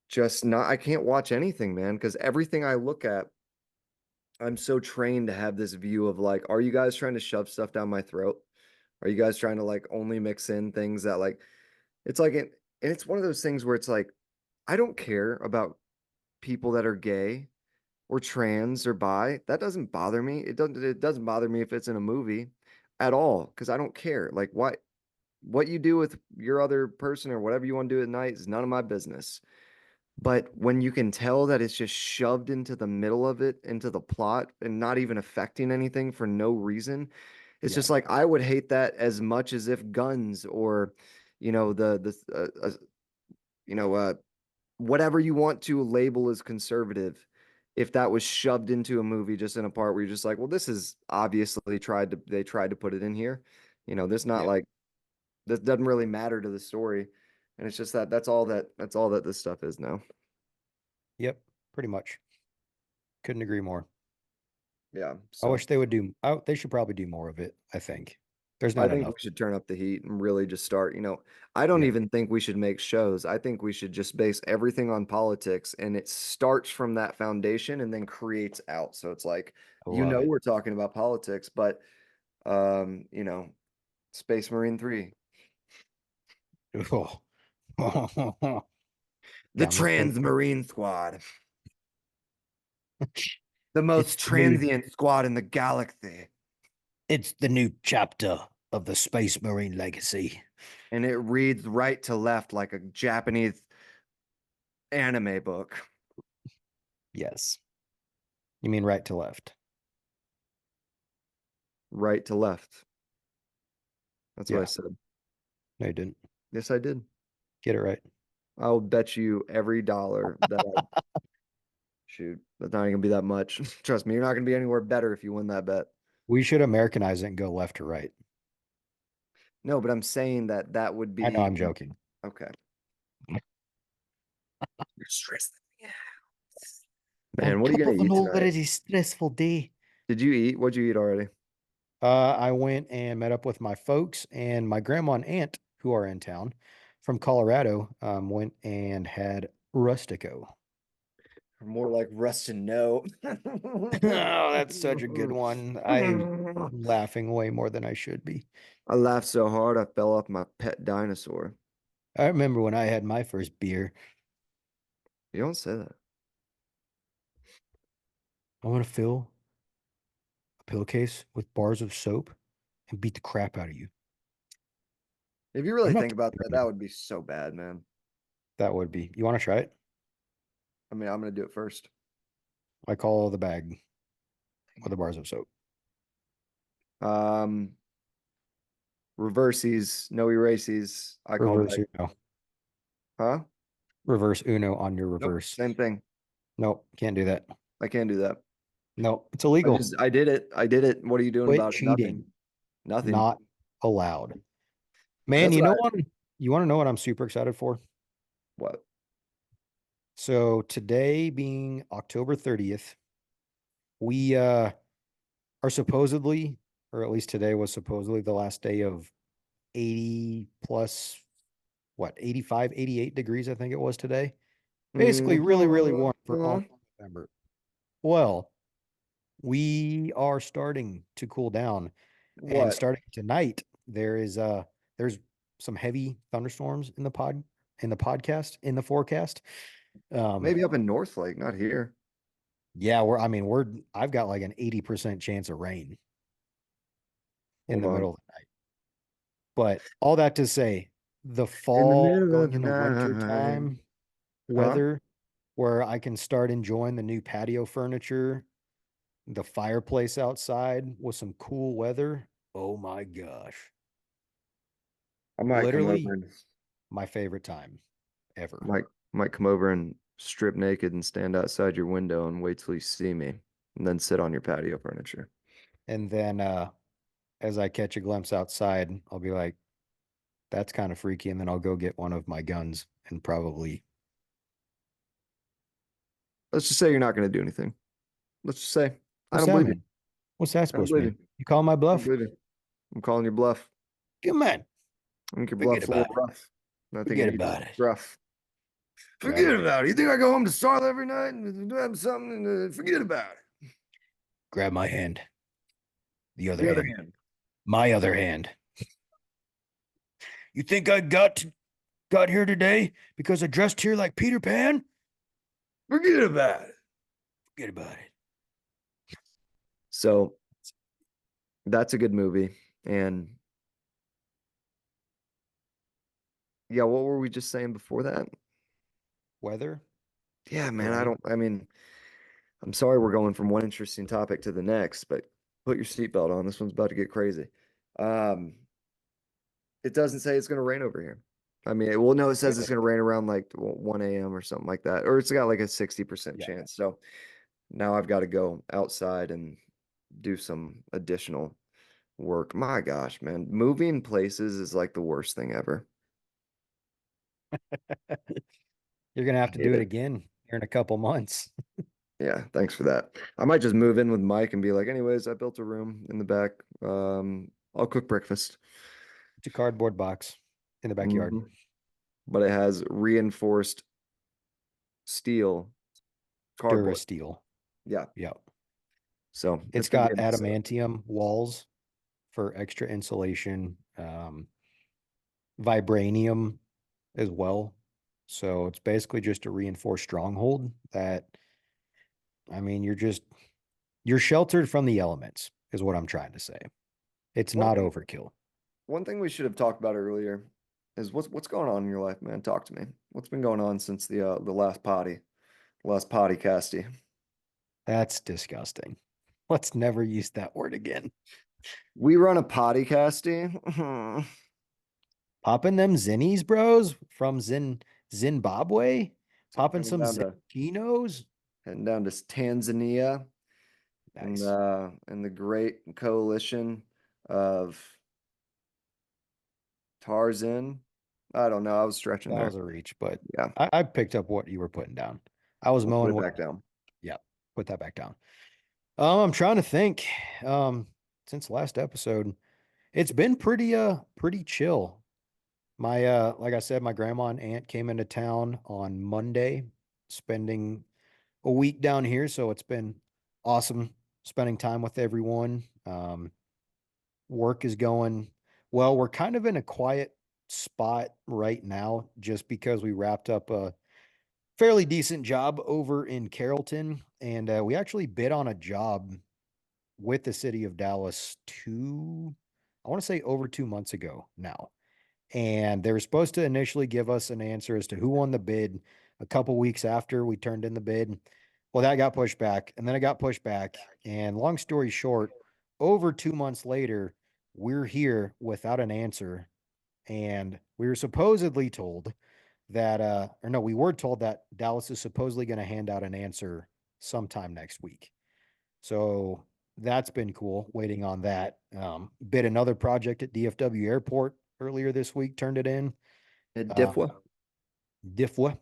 just not, I can't watch anything, man, because everything I look at, I'm so trained to have this view of like, are you guys trying to shove stuff down my throat? Are you guys trying to like only mix in things that like, it's like, and it's one of those things where it's like, I don't care about people that are gay or trans or bi. That doesn't bother me. It doesn't bother me if it's in a movie at all, because I don't care. Like, what you do with your other person or whatever you want to do at night is none of my business. But when you can tell that it's just shoved into the middle of it, into the plot, and not even affecting anything for no reason, it's Yeah. just like I would hate that as much as if guns or, you know, whatever you want to label as conservative. if that was shoved into a movie just in a part where you're just like, well, this is obviously they tried to put it in here. This not Yeah. like this doesn't really matter to the story. And it's just that's all that this stuff is now. Yep. Pretty much. Couldn't agree more. Yeah. I So wish they would do. They should probably do more of it. I think there's I not think we enough. should turn up the heat and really just start, I don't Yeah. even think we should make shows. I think we should just base everything on politics and it starts from that foundation and then creates out. So it's like, I love it. we're talking about politics, but um, you know, Space Marine 3, Oh. the Down with the. Trans Marine Squad, the It's most the new. transient squad in the galaxy. It's the new chapter of the Space Marine legacy. And it reads right to left like a Japanese anime book. Yes. You mean right to left? Right to left. That's what I Yeah. said. No, you didn't. Yes, I did. Get it right. I'll bet you every dollar that I shoot. That's not even gonna be that much. Trust me, you're not gonna be anywhere better if you win that bet. We should Americanize it and go left to right. No, but I'm saying that would I know be I'm joking. okay. You're stressing me out. On Man, what are you top gonna of an eat tonight? already stressful day. Did you eat? What'd you eat already? I went and met up with my folks and my grandma and aunt who are in town from Colorado. Went and had rustico. More like Rustin, no. Oh, that's such a good one. I'm laughing way more than I should be. I laughed so hard I fell off my pet dinosaur. I remember when I had my first beer. You don't say that. I want to fill a pillowcase with bars of soap and beat the crap out of you. If you I'm really not think about that, kidding. that would be so bad, man. That would be. You want to try it? I mean, I'm gonna do it first. I call the bag with the bars of soap. Um, reverses, no erases. I call Reverse back. Uno. Huh? Reverse Uno on your Nope. reverse. Same thing. Nope, can't do that. I can't do that. Nope, it's illegal. I did it. I did it. What are you doing Quit about it? cheating. Nothing. Nothing. Not allowed. Man, That's what I, you want to know what I'm super excited for? what? So today being October 30th, we are supposedly, or at least today was supposedly the last day of 80 plus, what, 85, 88 degrees, I think it was today. Basically, really, really warm for almost Mhm. November. Well, we are starting to cool down, and What? starting tonight, there's some heavy thunderstorms in the podcast in the forecast. Um, Maybe up in Northlake, not here. yeah, we're I've got like an 80% chance of rain in Hold the on. middle of the night. But all that to say, the In the fall middle of going the into winter night. time Huh? weather where I can start enjoying the new patio furniture, the fireplace outside with some cool weather. Oh my gosh. I might come over Literally and my favorite time ever. might might come over and strip naked and stand outside your window and wait till you see me, and then sit on your patio furniture. And then as I catch a glimpse outside, I'll be like, that's kind of freaky. And then I'll go get one of my guns and probably. Let's just say you're not going to do anything. Let's just say I What's don't that believe you. mean? What's that I don't supposed to believe mean? you. You call my I don't bluff? believe you. I'm calling your bluff. Come on. I think your Forget bluff's a little about it. rough. And I think Forget you're about it. rough. Got Forget it. about it. You think I go home to Starla every night and do have something and forget about it. Grab my hand. The other The other hand. hand, My other hand. You think I got here today because I dressed here like Peter Pan? forget about it. Forget about it. So that's a good movie. And yeah, what were we just saying before that? Weather, Yeah, the man, rain. I mean, I'm sorry we're going from one interesting topic to the next, but put your seatbelt on. This one's about to get crazy. Um, it doesn't say it's going to rain over here. I mean, well, no, it says it's Really? going to rain around like 1 a.m. or something like that, or it's got like a 60% Yeah. chance. So Now I've got to go outside and do some additional work. My gosh, man, moving places is like the worst thing ever. You're gonna I have to hate do it it. again here in a couple months. Yeah, thanks for that. I might just move in with Mike and be like, anyways, I built a room in the back. I'll cook breakfast. It's a cardboard box in the backyard. Mhm. But it has reinforced steel cardboard. Durasteel. Yeah. Yep. So It's it's gonna be got a nice setup. adamantium walls for extra insulation, vibranium as well. So it's basically just a reinforced stronghold that, I mean, you're sheltered from the elements, is what I'm trying to say. It's One not thing overkill. one thing we should have talked about earlier is what's going on in your life, man. Talk to me. What's been going on since the last potty casty? That's disgusting. Let's never use that word again. We run a potty casty. Popping them zinnies, bros, from Zimbabwe. So Popping some Zinchinos. heading down to Tanzania Nice. and the great coalition of Tarzan. I don't know. I was stretching That there. was a reach, but Yeah, I picked up what you were putting down. I was we'll put mowing it what. back down. Yeah, put that back down. I'm trying to think. Um, since last episode, it's been pretty chill. My like I said, my grandma and aunt came into town on Monday, spending a week down here, so it's been awesome spending time with everyone. Work is going well. We're kind of in a quiet spot right now just because we wrapped up a fairly decent job over in Carrollton, and we actually bid on a job with the city of Dallas I want to say over 2 months ago now. And they were supposed to initially give us an answer as to who won the bid a couple weeks after we turned in the bid. Well, that got pushed back, and then it got pushed back. And long story short, over 2 months later, we're here without an answer. And we were supposedly told that, or no, we were told that Dallas is supposedly going to hand out an answer sometime next week. So that's been cool waiting on that. Bid another project at DFW Airport earlier this week, turned it in. Diffwa, Diffwa,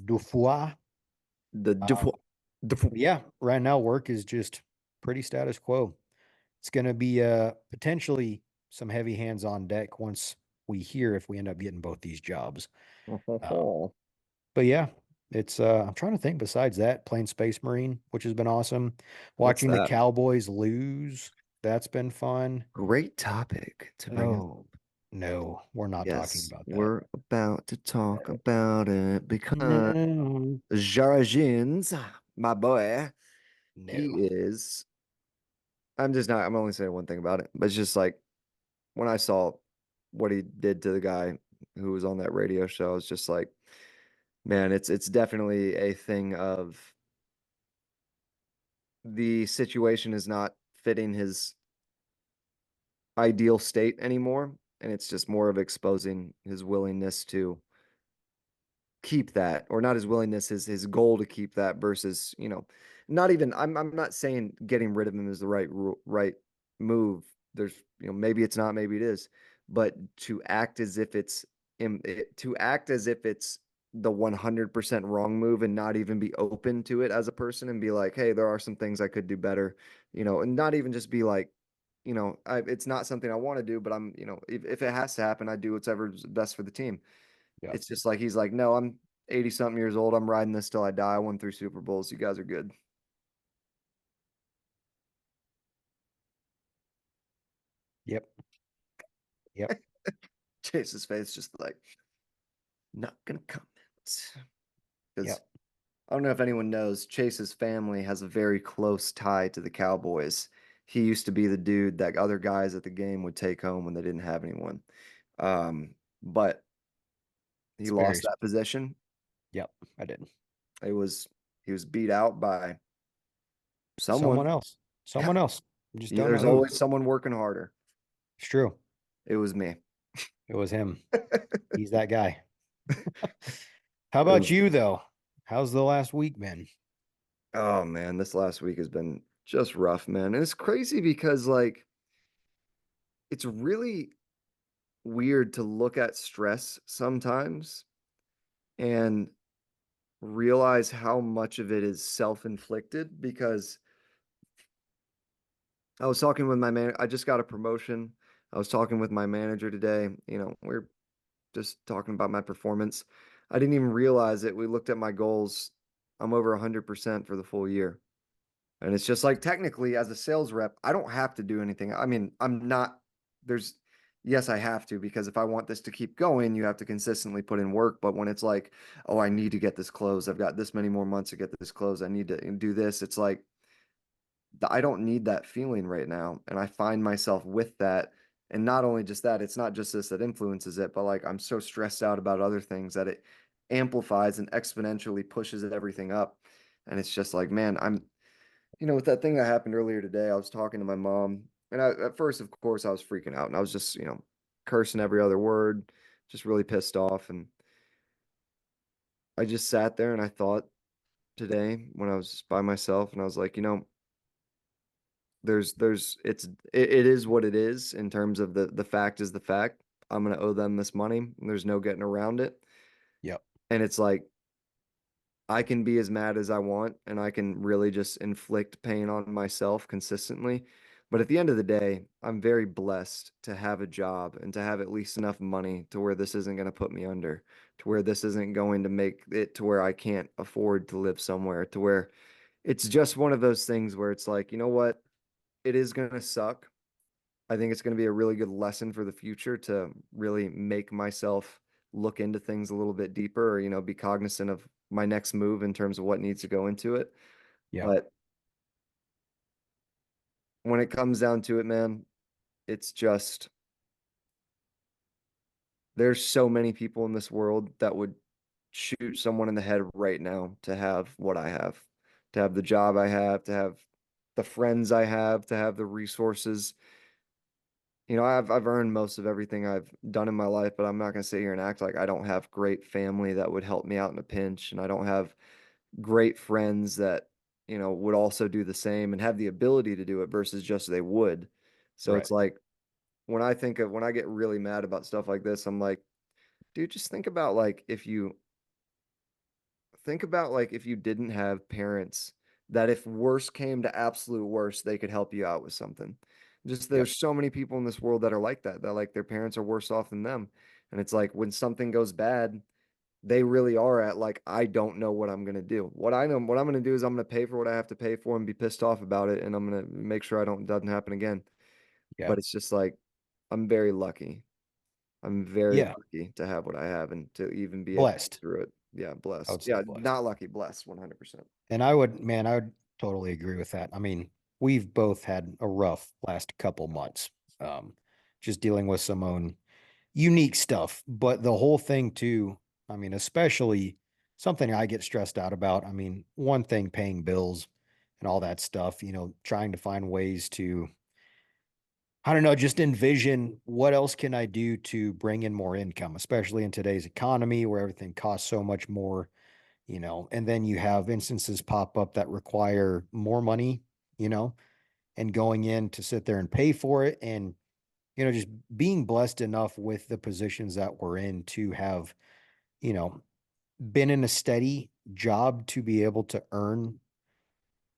Dufwa. the Um, diffwa, diffwa. yeah, right now work is just pretty status quo. It's going to be potentially some heavy hands on deck once we hear if we end up getting both these jobs. Um, but yeah, it's I'm trying to think besides that, playing Space Marine, which has been awesome. What's Watching the that? Cowboys lose, that's been fun. Great topic to bring up. Oh, no, we're not talking Yes, about that. we're about to talk about it because No, Jarajins, my boy, he no. is. I'm just not. I'm only saying one thing about it, but it's just like when I saw what he did to the guy who was on that radio show, it's just like, man, it's definitely a thing of the situation is not fitting his ideal state anymore, and it's just more of exposing his willingness to keep that, or not his willingness, his goal to keep that versus, not even I'm not saying getting rid of him is the right move. There's, maybe it's not, maybe it is, but to act as if it's the 100% wrong move and not even be open to it as a person and be like, hey, there are some things I could do better, and not even just be like, it's not something I want to do, but if it has to happen, I do whatever's best for the team. Yep. It's just like he's like, no, I'm 80 something years old. I'm riding this till I die. I won 3 Super Bowls. You guys are good. Yep. Yep. Chase's face just like not gonna comment because Yep. I don't know if anyone knows, Chase's family has a very close tie to the Cowboys. He used to be the dude that other guys at the game would take home when they didn't have anyone. But he It's very. lost that position. Yep. I did. It was he was beat out by Someone someone. else. Yeah. Someone else. You just don't know There's who. always someone working harder. It's true. It was me. It was him. He's that guy. It, How about was you though? How's the last week been? Oh man, this last week has been just rough, man. And it's crazy because like it's really weird to look at stress sometimes and realize how much of it is self-inflicted because I was talking with my man, I just got a promotion. I was talking with my manager today, we're just talking about my performance. I didn't even realize it. We looked at my goals. I'm over 100% for the full year. And it's just like technically as a sales rep, I don't have to do anything. I mean, I'm not there's yes, I have to because if I want this to keep going, you have to consistently put in work. But when it's like, oh, I need to get this closed. I've got this many more months to get this closed. I need to do this. It's like I don't need that feeling right now. And I find myself with that. And not only just that, it's not just this that influences it, but like I'm so stressed out about other things that it amplifies and exponentially pushes everything up. And it's just like, man, with that thing that happened earlier today, I was talking to my mom, and at first, of course, I was freaking out, and I was just, cursing every other word, just really pissed off, and I just sat there and I thought today when I was by myself, and I was like, it is what it is in terms of the fact is the fact. I'm gonna owe them this money. And there's no getting around it, Yep. and it's like I can be as mad as I want and I can really just inflict pain on myself consistently. But at the end of the day, I'm very blessed to have a job and to have at least enough money to where this isn't going to put me under, to where this isn't going to make it to where I can't afford to live somewhere, to where it's just one of those things where it's like, you know what? It is going to suck. I think it's going to be a really good lesson for the future to really make myself look into things a little bit deeper or, be cognizant of my next move in terms of what needs to go into it. Yep. But when it comes down to it, man, it's just there's so many people in this world that would shoot someone in the head right now to have what I have, to have the job I have, to have the friends I have, to have the resources. I've earned most of everything I've done in my life, but I'm not going to sit here and act like I don't have great family that would help me out in a pinch, and I don't have great friends that, would also do the same and have the ability to do it versus just they would. So Right. it's like when I get really mad about stuff like this, I'm like, dude, just think about like if you didn't have parents that if worse came to absolute worst, they could help you out with something. Just Yep. there's so many people in this world that are like that like their parents are worse off than them. And it's like when something goes bad, they really are at like, I don't know what I'm gonna do. What I know, what I'm gonna do is I'm gonna pay for what I have to pay for and be pissed off about it, and I'm gonna make sure I don't doesn't happen again. Yeah. But it's just like I'm very lucky. I'm very Yeah. lucky to have what I have and to even be able to get Blessed. through it. Yeah, I blessed. would say Yeah, blessed. not lucky, blessed, 100%. And I would totally agree with that. I mean, we've both had a rough last couple months, um, just dealing with some own unique stuff. But the whole thing, too, I mean, especially something I get stressed out about. I mean, one thing, paying bills and all that stuff, trying to find ways to, I don't know, just envision what else can I do to bring in more income, especially in today's economy where everything costs so much more, and then you have instances pop up that require more money, you know, and going in to sit there and pay for it. And, just being blessed enough with the positions that we're in to have, you know, been in a steady job to be able to earn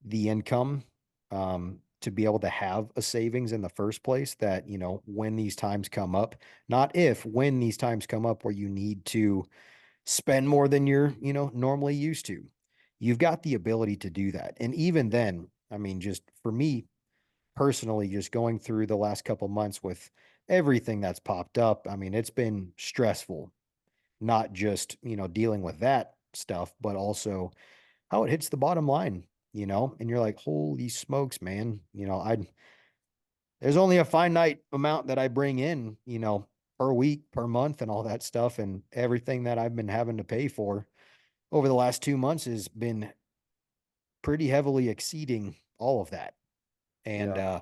the income, to be able to have a savings in the first place that, when these times come up, not if, when these times come up where you need to spend more than you're, normally used to. You've got the ability to do that. And even then, I mean, just for me personally, just going through the last couple months with everything that's popped up, I mean, it's been stressful, not just, dealing with that stuff, but also how it hits the bottom line, and you're like, holy smokes, man, there's only a finite amount that I bring in, per week, per month, and all that stuff. And everything that I've been having to pay for over the last 2 months has been pretty heavily exceeding all of that. And Yeah.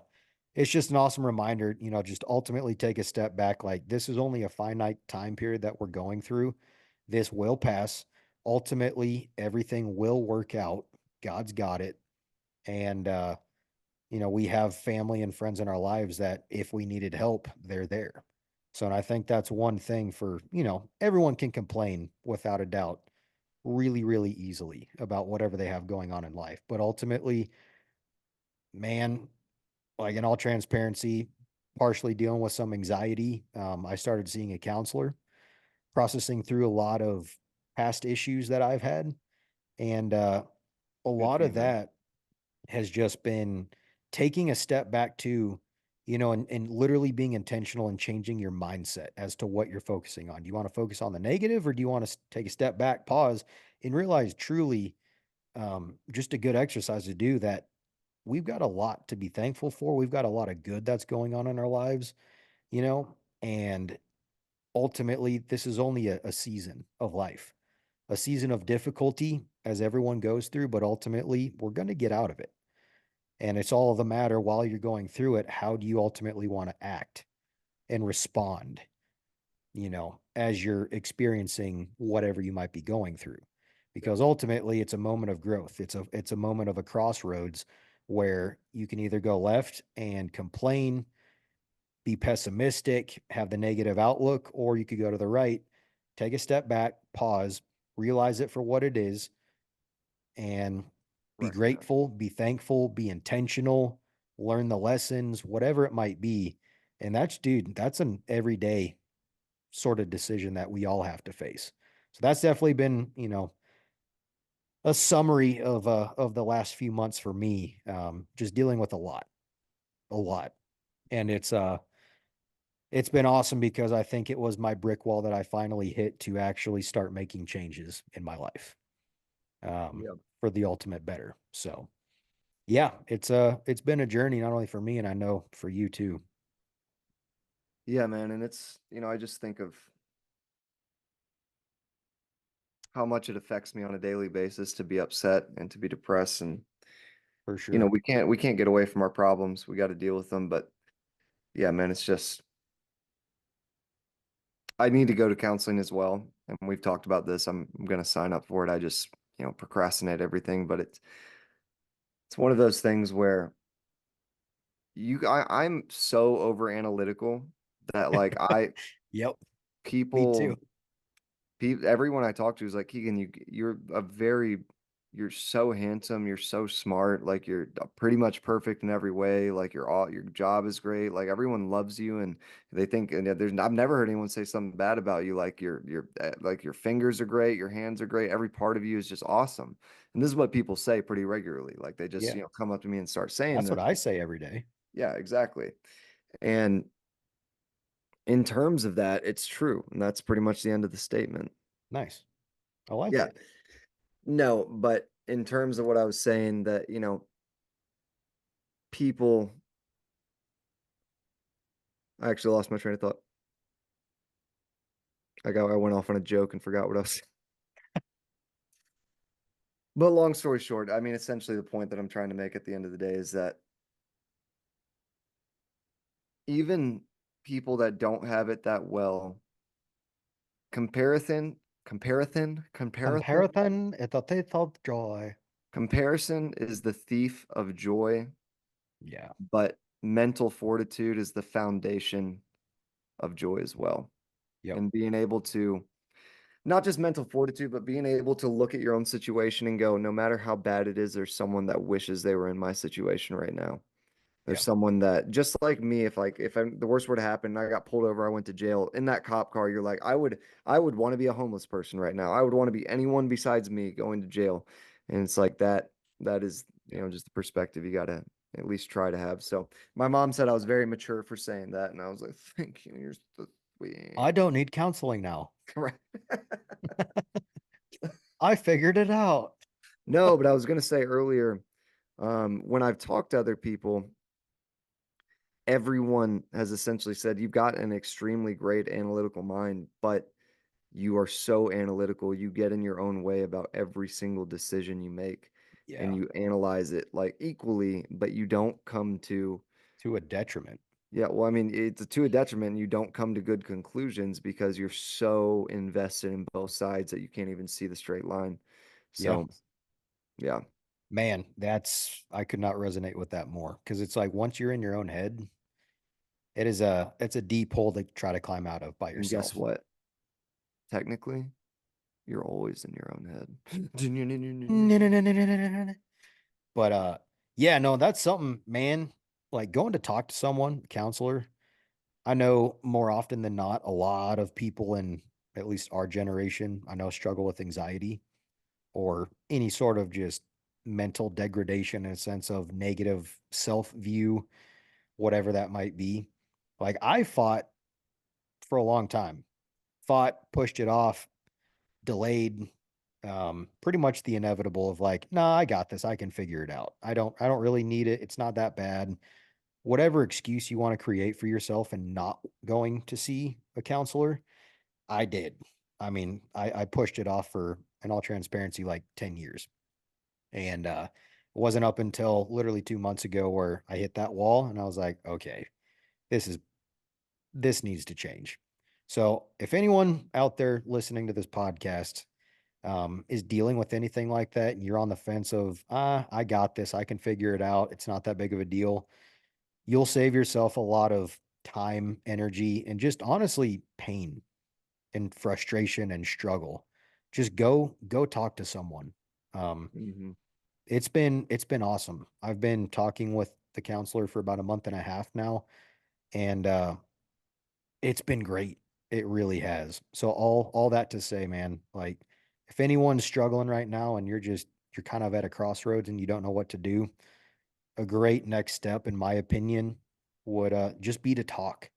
it's just an awesome reminder, just ultimately take a step back. Like, this is only a finite time period that we're going through. This will pass. Ultimately, everything will work out. God's got it. And, we have family and friends in our lives that if we needed help, they're there. So, and I think that's one thing for, everyone can complain without a doubt really, really easily about whatever they have going on in life. But ultimately, man, like in all transparency, partially dealing with some anxiety. I started seeing a counselor, processing through a lot of past issues that I've had. And a Good lot for you, of man. that has just been taking a step back to, and literally being intentional and changing your mindset as to what you're focusing on. Do you want to focus on the negative, or do you want to take a step back, pause, and realize truly, just a good exercise to do that we've got a lot to be thankful for. We've got a lot of good that's going on in our lives, and ultimately, this is only a season of life, a season of difficulty as everyone goes through, but ultimately, we're going to get out of it. And it's all the matter while you're going through it. How do you ultimately want to act and respond, as you're experiencing whatever you might be going through? Yeah. Because ultimately it's a moment of growth. It's a moment of a crossroads where you can either go left and complain, be pessimistic, have the negative outlook, or you could go to the right, take a step back, pause, realize it for what it is, and be Recognize. grateful, be thankful, be intentional, learn the lessons, whatever it might be. And that's an everyday sort of decision that we all have to face. So that's definitely been, a summary of the last few months for me. Just dealing with a lot. And it's been awesome because I think it was my brick wall that I finally hit to actually start making changes in my life, Yeah. for the ultimate better. So yeah, it's been a journey not only for me, and I know for you too. Yeah, man. And it's, I just think of how much it affects me on a daily basis to be upset and to be depressed. And, For sure. we can't get away from our problems. We got to deal with them. But yeah, man, it's just, I need to go to counseling as well. And we've talked about this. I'm going to sign up for it. I just, procrastinate everything. But it's one of those things where I'm so over analytical that like Yep, me too. people everyone I talk to is like, Keegan, you're so handsome, you're so smart, like you're pretty much perfect in every way, like your job is great, like everyone loves you, and they think, and I've never heard anyone say something bad about you, like like your fingers are great, your hands are great, every part of you is just awesome. And this is what people say pretty regularly. Like they just, Yeah, come up to me and start saying that's what this. I say every day. Yeah, exactly. And in terms of that, it's true. And that's pretty much the end of the statement. Nice. I like Yeah. it. No, but in terms of what I was saying, that, people, I actually lost my train of thought. I went off on a joke and forgot what I was. But long story short, I mean, essentially the point that I'm trying to make at the end of the day is that even people that don't have it that well, comparison, Comparison is a thief of joy. comparison is the thief of joy, Yeah. but mental fortitude is the foundation of joy as well. Yep. And being able to, not just mental fortitude, but being able to look at your own situation and go, no matter how bad it is, there's someone that wishes they were in my situation right now. There's Yeah. someone that, just like me, if the worst were to happen, I got pulled over, I went to jail in that cop car, you're like, I would want to be a homeless person right now. I would want to be anyone besides me going to jail. And it's like that is, Yep. just the perspective you got to at least try to have. So my mom said I was very mature for saying that. And I was like, thank you. You're so I sweet. don't need counseling now. Right. I figured it out. No, but I was going to say earlier, when I've talked to other people, everyone has essentially said you've got an extremely great analytical mind, but you are so analytical, you get in your own way about every single decision you make, and Yeah. you analyze it like equally, but you don't come to, To a detriment. yeah, well, I mean, it's to a detriment. You don't come to good conclusions because you're so invested in both sides that you can't even see the straight line. Yeah. So, yeah. Man, that's I could not resonate with that more because it's like once you're in your own head, it's a deep hole to try to climb out of by And guess yourself. what? Technically, you're always in your own No, head. no, no, no, no, no, no, no. But yeah, no, that's something, man. Like going to talk to someone, counselor. I know more often than not, a lot of people in at least our generation, I know struggle with anxiety or any sort of just mental degradation in a sense of negative self view, whatever that might be. Like I fought for a long time, fought, pushed it off, delayed, pretty much the inevitable of like, nah, I got this. I can figure it out. I don't really need it. It's not that bad. Whatever excuse you want to create for yourself and not going to see a counselor, I did. I mean, I pushed it off for, in all transparency, like 10 years. And it wasn't up until literally 2 months ago where I hit that wall and I was like, okay, this is this needs to change. So if anyone out there listening to this podcast is dealing with anything like that and you're on the fence of, I got this, I can figure it out, it's not that big of a deal, you'll save yourself a lot of time, energy, and just honestly pain and frustration and struggle. Just go talk to someone. Um, Hmm. it's been awesome. I've been talking with the counselor for about a month and a half now, and it's been great. It really has. So all that to say, man, like if anyone's struggling right now and you're kind of at a crossroads and you don't know what to do, a great next step, in my opinion, would just be to talk.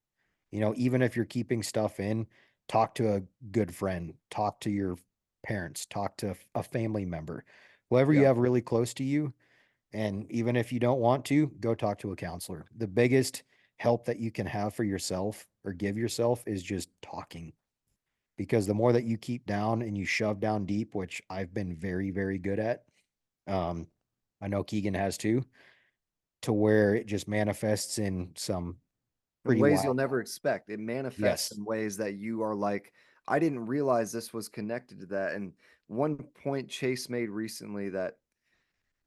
You know, even if you're keeping stuff in, talk to a good friend, talk to your parents, talk to a family member, whoever you Yeah. have really close to you. And even if you don't want to, go talk to a counselor. The biggest help that you can have for yourself or give yourself is just talking. Because the more that you keep down and you shove down deep, which I've been very, very good at, um, I know Keegan has too, to where it just manifests in some In pretty ways you'll wild. never expect. It manifests Yes. in ways that you are like, I didn't realize this was connected to that. And one point Chase made recently that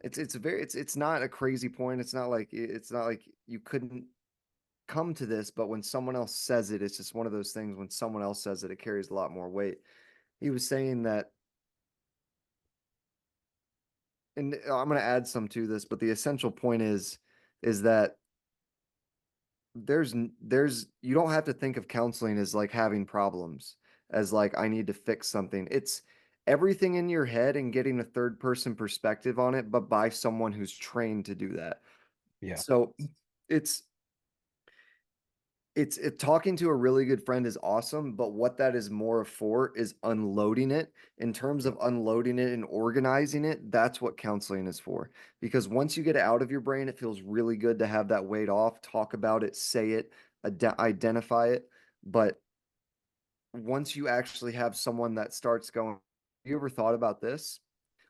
it's not a crazy point. It's not like you couldn't come to this, but when someone else says it, it's just one of those things. When someone else says it, it carries a lot more weight. He was saying that, and I'm going to add some to this, but the essential point is that there's you don't have to think of counseling as like having problems, as like I need to fix something. It's everything in your head and getting a third person perspective on it, but by someone who's trained to do that. Yeah. So it's talking to a really good friend is awesome, but what that is more for is unloading it. In terms of Yep. unloading it and organizing it, that's what counseling is for. Because once you get it out of your brain, it feels really good to have that weight off, talk about it, say it, identify it. But once you actually have someone that starts going, you ever thought about this?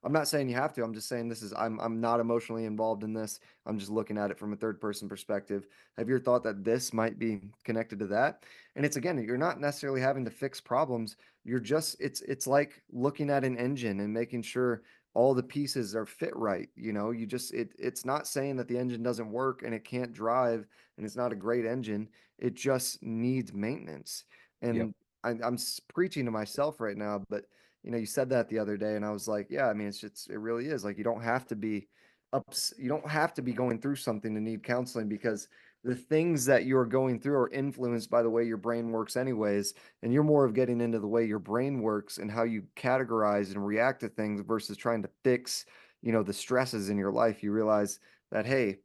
I'm not saying you have to. I'm just saying this is I'm not emotionally involved in this. I'm just looking at it from a third person perspective. Have you ever thought that this might be connected to that? And it's again, you're not necessarily having to fix problems. You're just it's like looking at an engine and making sure all the pieces are fit right. You know, you just it's not saying that the engine doesn't work and it can't drive and it's not a great engine. It just needs maintenance. Yep. And I'm preaching to myself right now, but you said that the other day, and I was like, yeah, I mean, it really is like you don't have to be you don't have to be going through something to need counseling because the things that you're going through are influenced by the way your brain works, anyways. And you're more of getting into the way your brain works and how you categorize and react to things versus trying to fix, the stresses in your life. You realize that, hey,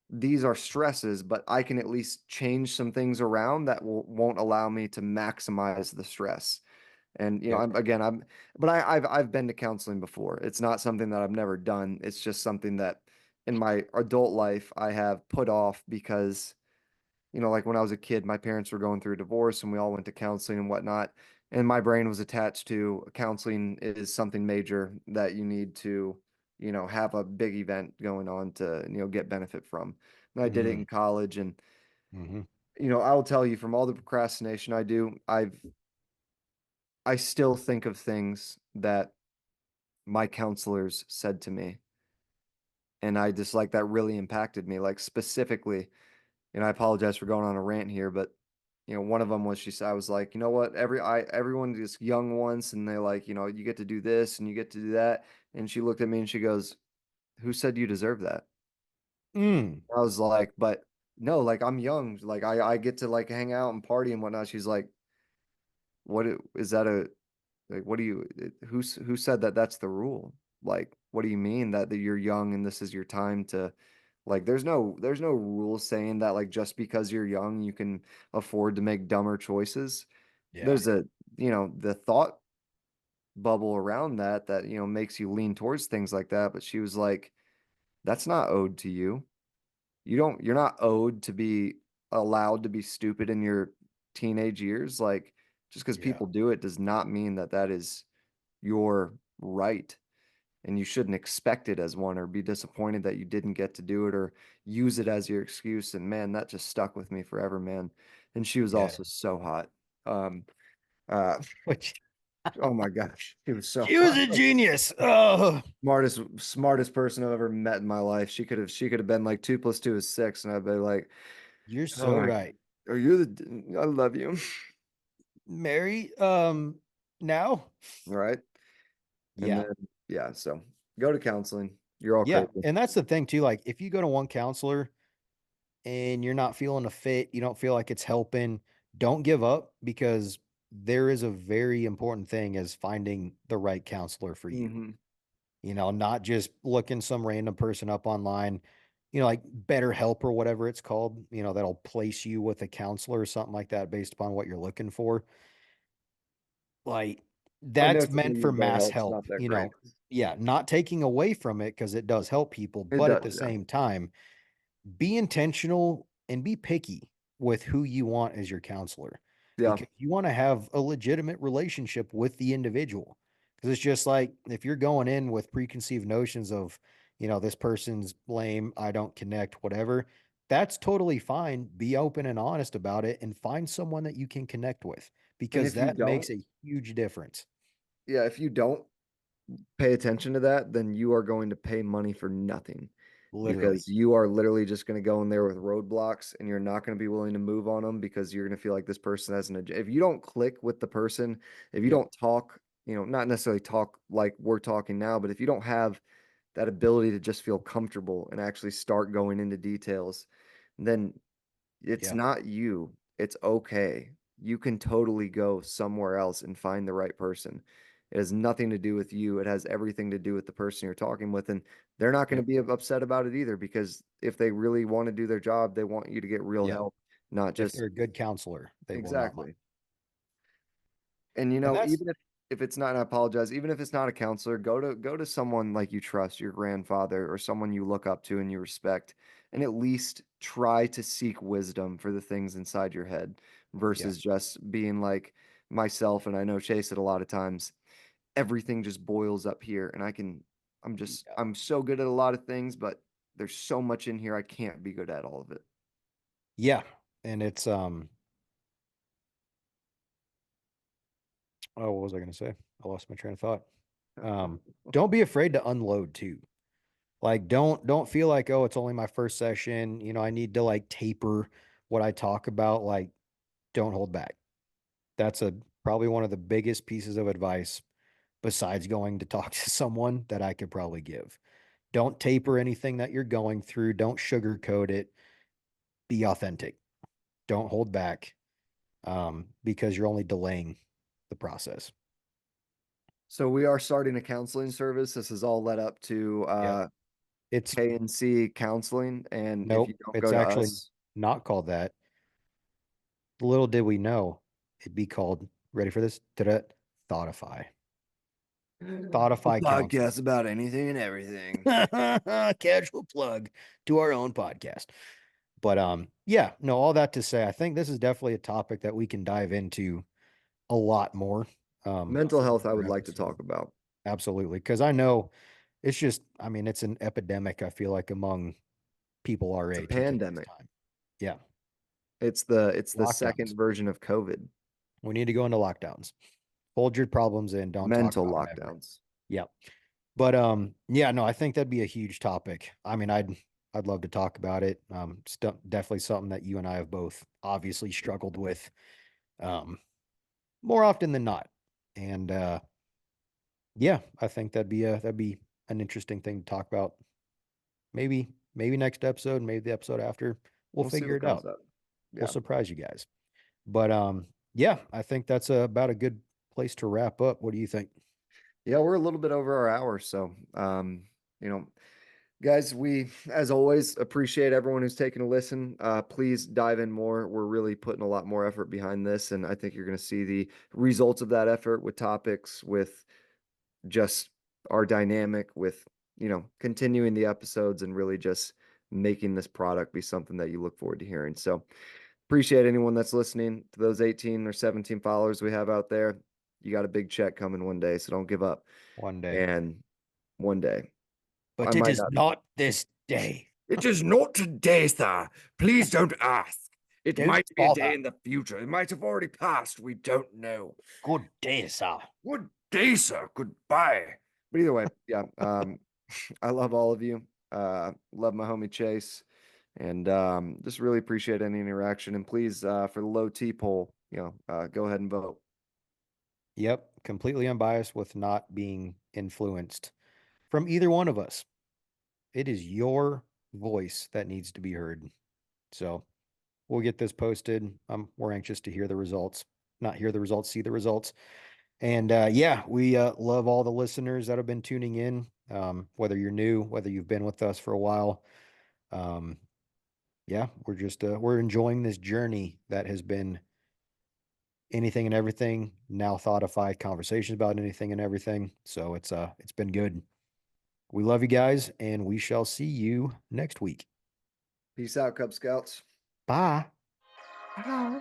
these are stresses, but I can at least change some things around that won't allow me to maximize the stress. And Yep. but I've been to counseling before. It's not something that I've never done. It's just something that in my adult life I have put off because, like when I was a kid, my parents were going through a divorce and we all went to counseling and whatnot. And my brain was attached to counseling is something major that you need to, have a big event going on to, get benefit from. And I did it Mm-hmm. in college and, Mm-hmm. I will tell you from all the procrastination I do, I still think of things that my counselors said to me. And I just like that really impacted me, like specifically. And I apologize for going on a rant here, but one of them was she said, I was like, you know what, everyone is young once, and they like, you get to do this and you get to do that. And she looked at me and she goes, "Who said you deserve that?" Mm, I was like, but no, like I'm young, like I get to like hang out and party and whatnot. She's like, is that a like, what do you, who said that that's the rule? Like, what do you mean that you're young and this is your time to, like, there's no rule saying that, like, just because you're young, you can afford to make dumber choices. yeah. There's the thought bubble around that makes you lean towards things like that. But she was like, that's not owed to you. You're not owed to be allowed to be stupid in your teenage years. Like, just because Yeah. people do it does not mean that is your right, and you shouldn't expect it as one or be disappointed that you didn't get to do it or use it as your excuse. And man, that just stuck with me forever, man. And she was Yeah. also so hot. Um, uh, Which oh my gosh, she was so she was hot. a genius. Oh, Smartest person I've ever met in my life. She could have been like 2 + 2 is 6, and I'd be like, you're oh so my, right. are you I love you. Mary, now? All right. And Yeah. then, yeah, so go to counseling. You're all Yeah. crazy. And that's the thing too. Like if you go to one counselor and you're not feeling a fit, you don't feel like it's helping, don't give up because there is a very important thing as finding the right counselor for you. Hmm. Not just looking some random person up online, like BetterHelp or whatever it's called, that'll place you with a counselor or something like that based upon what you're looking for. Like I know that's somebody meant for use mass BetterHelp. It's help, not that great. Yeah, not taking away from it because it does help people, It but at does, the yeah. same time, be intentional and be picky with who you want as your counselor Yeah. because you want to have a legitimate relationship with the individual. Because it's just like if you're going in with preconceived notions of, this person's lame, I don't connect, whatever, that's totally fine. Be open and honest about it and find someone that you can connect with And because if you that don't, makes a huge difference. yeah, if you don't pay attention to that, then you are going to pay money for nothing, Literally. because you are literally just going to go in there with roadblocks, and you're not going to be willing to move on them because you're going to feel like this person has an agenda. If you don't click with the person, if you Yep. don't talk, not necessarily talk like we're talking now, but if you don't have that ability to just feel comfortable and actually start going into details, then it's Yeah. not you. It's okay. You can totally go somewhere else and find the right person. It has nothing to do with you. It has everything to do with the person you're talking with. And they're not going to Yep. be upset about it either, because if they really want to do their job, they want you to get real Yep. help, not If just they're a good counselor, they will not mind. exactly. And And that's even if it's not, and I apologize, even if it's not a counselor, go to someone like you trust, your grandfather or someone you look up to and you respect, and at least try to seek wisdom for the things inside your head yeah. versus just being like myself. And I know Chase it a lot of times. Everything just boils up here, and Yeah. I'm so good at a lot of things, but there's so much in here I can't be good at all of it. Yeah. And it's oh, what was I gonna say? I lost my train of thought. Don't be afraid to unload too. Like don't feel like, oh, it's only my first session, I need to like taper what I talk about. Like, don't hold back. That's a probably one of the biggest pieces of advice besides going to talk to someone that I could probably give. Don't taper anything that you're going through. Don't sugarcoat it. Be authentic. Don't hold back. Because you're only delaying the process. So we are starting a counseling service. This is all led up to Yep. It's K&C counseling. And if you nope. don't It's go to actually us, not called that. Little did we know it'd be called, ready for this? Ta-da, Thoughtify. a Thoughtify counseling. podcast about anything and everything. Casual plug to our own podcast. But yeah, no, all that to say, I think this is definitely a topic that we can dive into a lot more Mental for health, I another would like to episode. talk about. Absolutely. Because I know it's just, I mean, it's an epidemic, I feel like, among people our It's a age who take this pandemic. time. Yeah. It's the Lockdowns. second version of COVID. We need to go into lockdowns. Hold your problems in. Don't talk Mental about them ever. lockdowns. Yep. But yeah, no, I think that'd be a huge topic. I mean, I'd love to talk about it. Definitely something that you and I have both obviously struggled with um more often than not. And yeah, I think that'd be an interesting thing to talk about. Maybe next episode, maybe the episode after. We'll We'll see figure what it comes out. up. We'll Yeah. surprise you guys. But yeah, I think that's about a good place to wrap up. What do you think? Yeah, we're a little bit over our hour, so you know, guys, we as always appreciate everyone who's taken a listen. Please dive in more. We're really putting a lot more effort behind this, and I think you're going to see the results of that effort with topics, with just our dynamic, with continuing the episodes and really just making this product be something that you look forward to hearing. So appreciate anyone that's listening. To those 18 or 17 followers we have out there, you got a big check coming one day, so don't give up. One day. And one day, I But it might is not. not this day. It is not today, sir. Please don't ask. It Don't might be a day bother. in the future. It might have already passed. We don't know. Good day, sir. Good day, sir. Goodbye. But either way, yeah. I love all of you. Love my homie Chase, and just really appreciate any interaction. And please, for the low T poll, go ahead and vote. Yep, completely unbiased with not being influenced from either one of us. It is your voice that needs to be heard. So we'll get this posted. We're anxious to hear the results, not hear the results, see the results. And yeah, we love all the listeners that have been tuning in, whether you're new, whether you've been with us for a while. Um, yeah, we're enjoying this journey that has been anything and everything, now thoughtified conversations about anything and everything. So it's been good. We love you guys, and we shall see you next week. Peace out, Cub Scouts. Bye. Bye.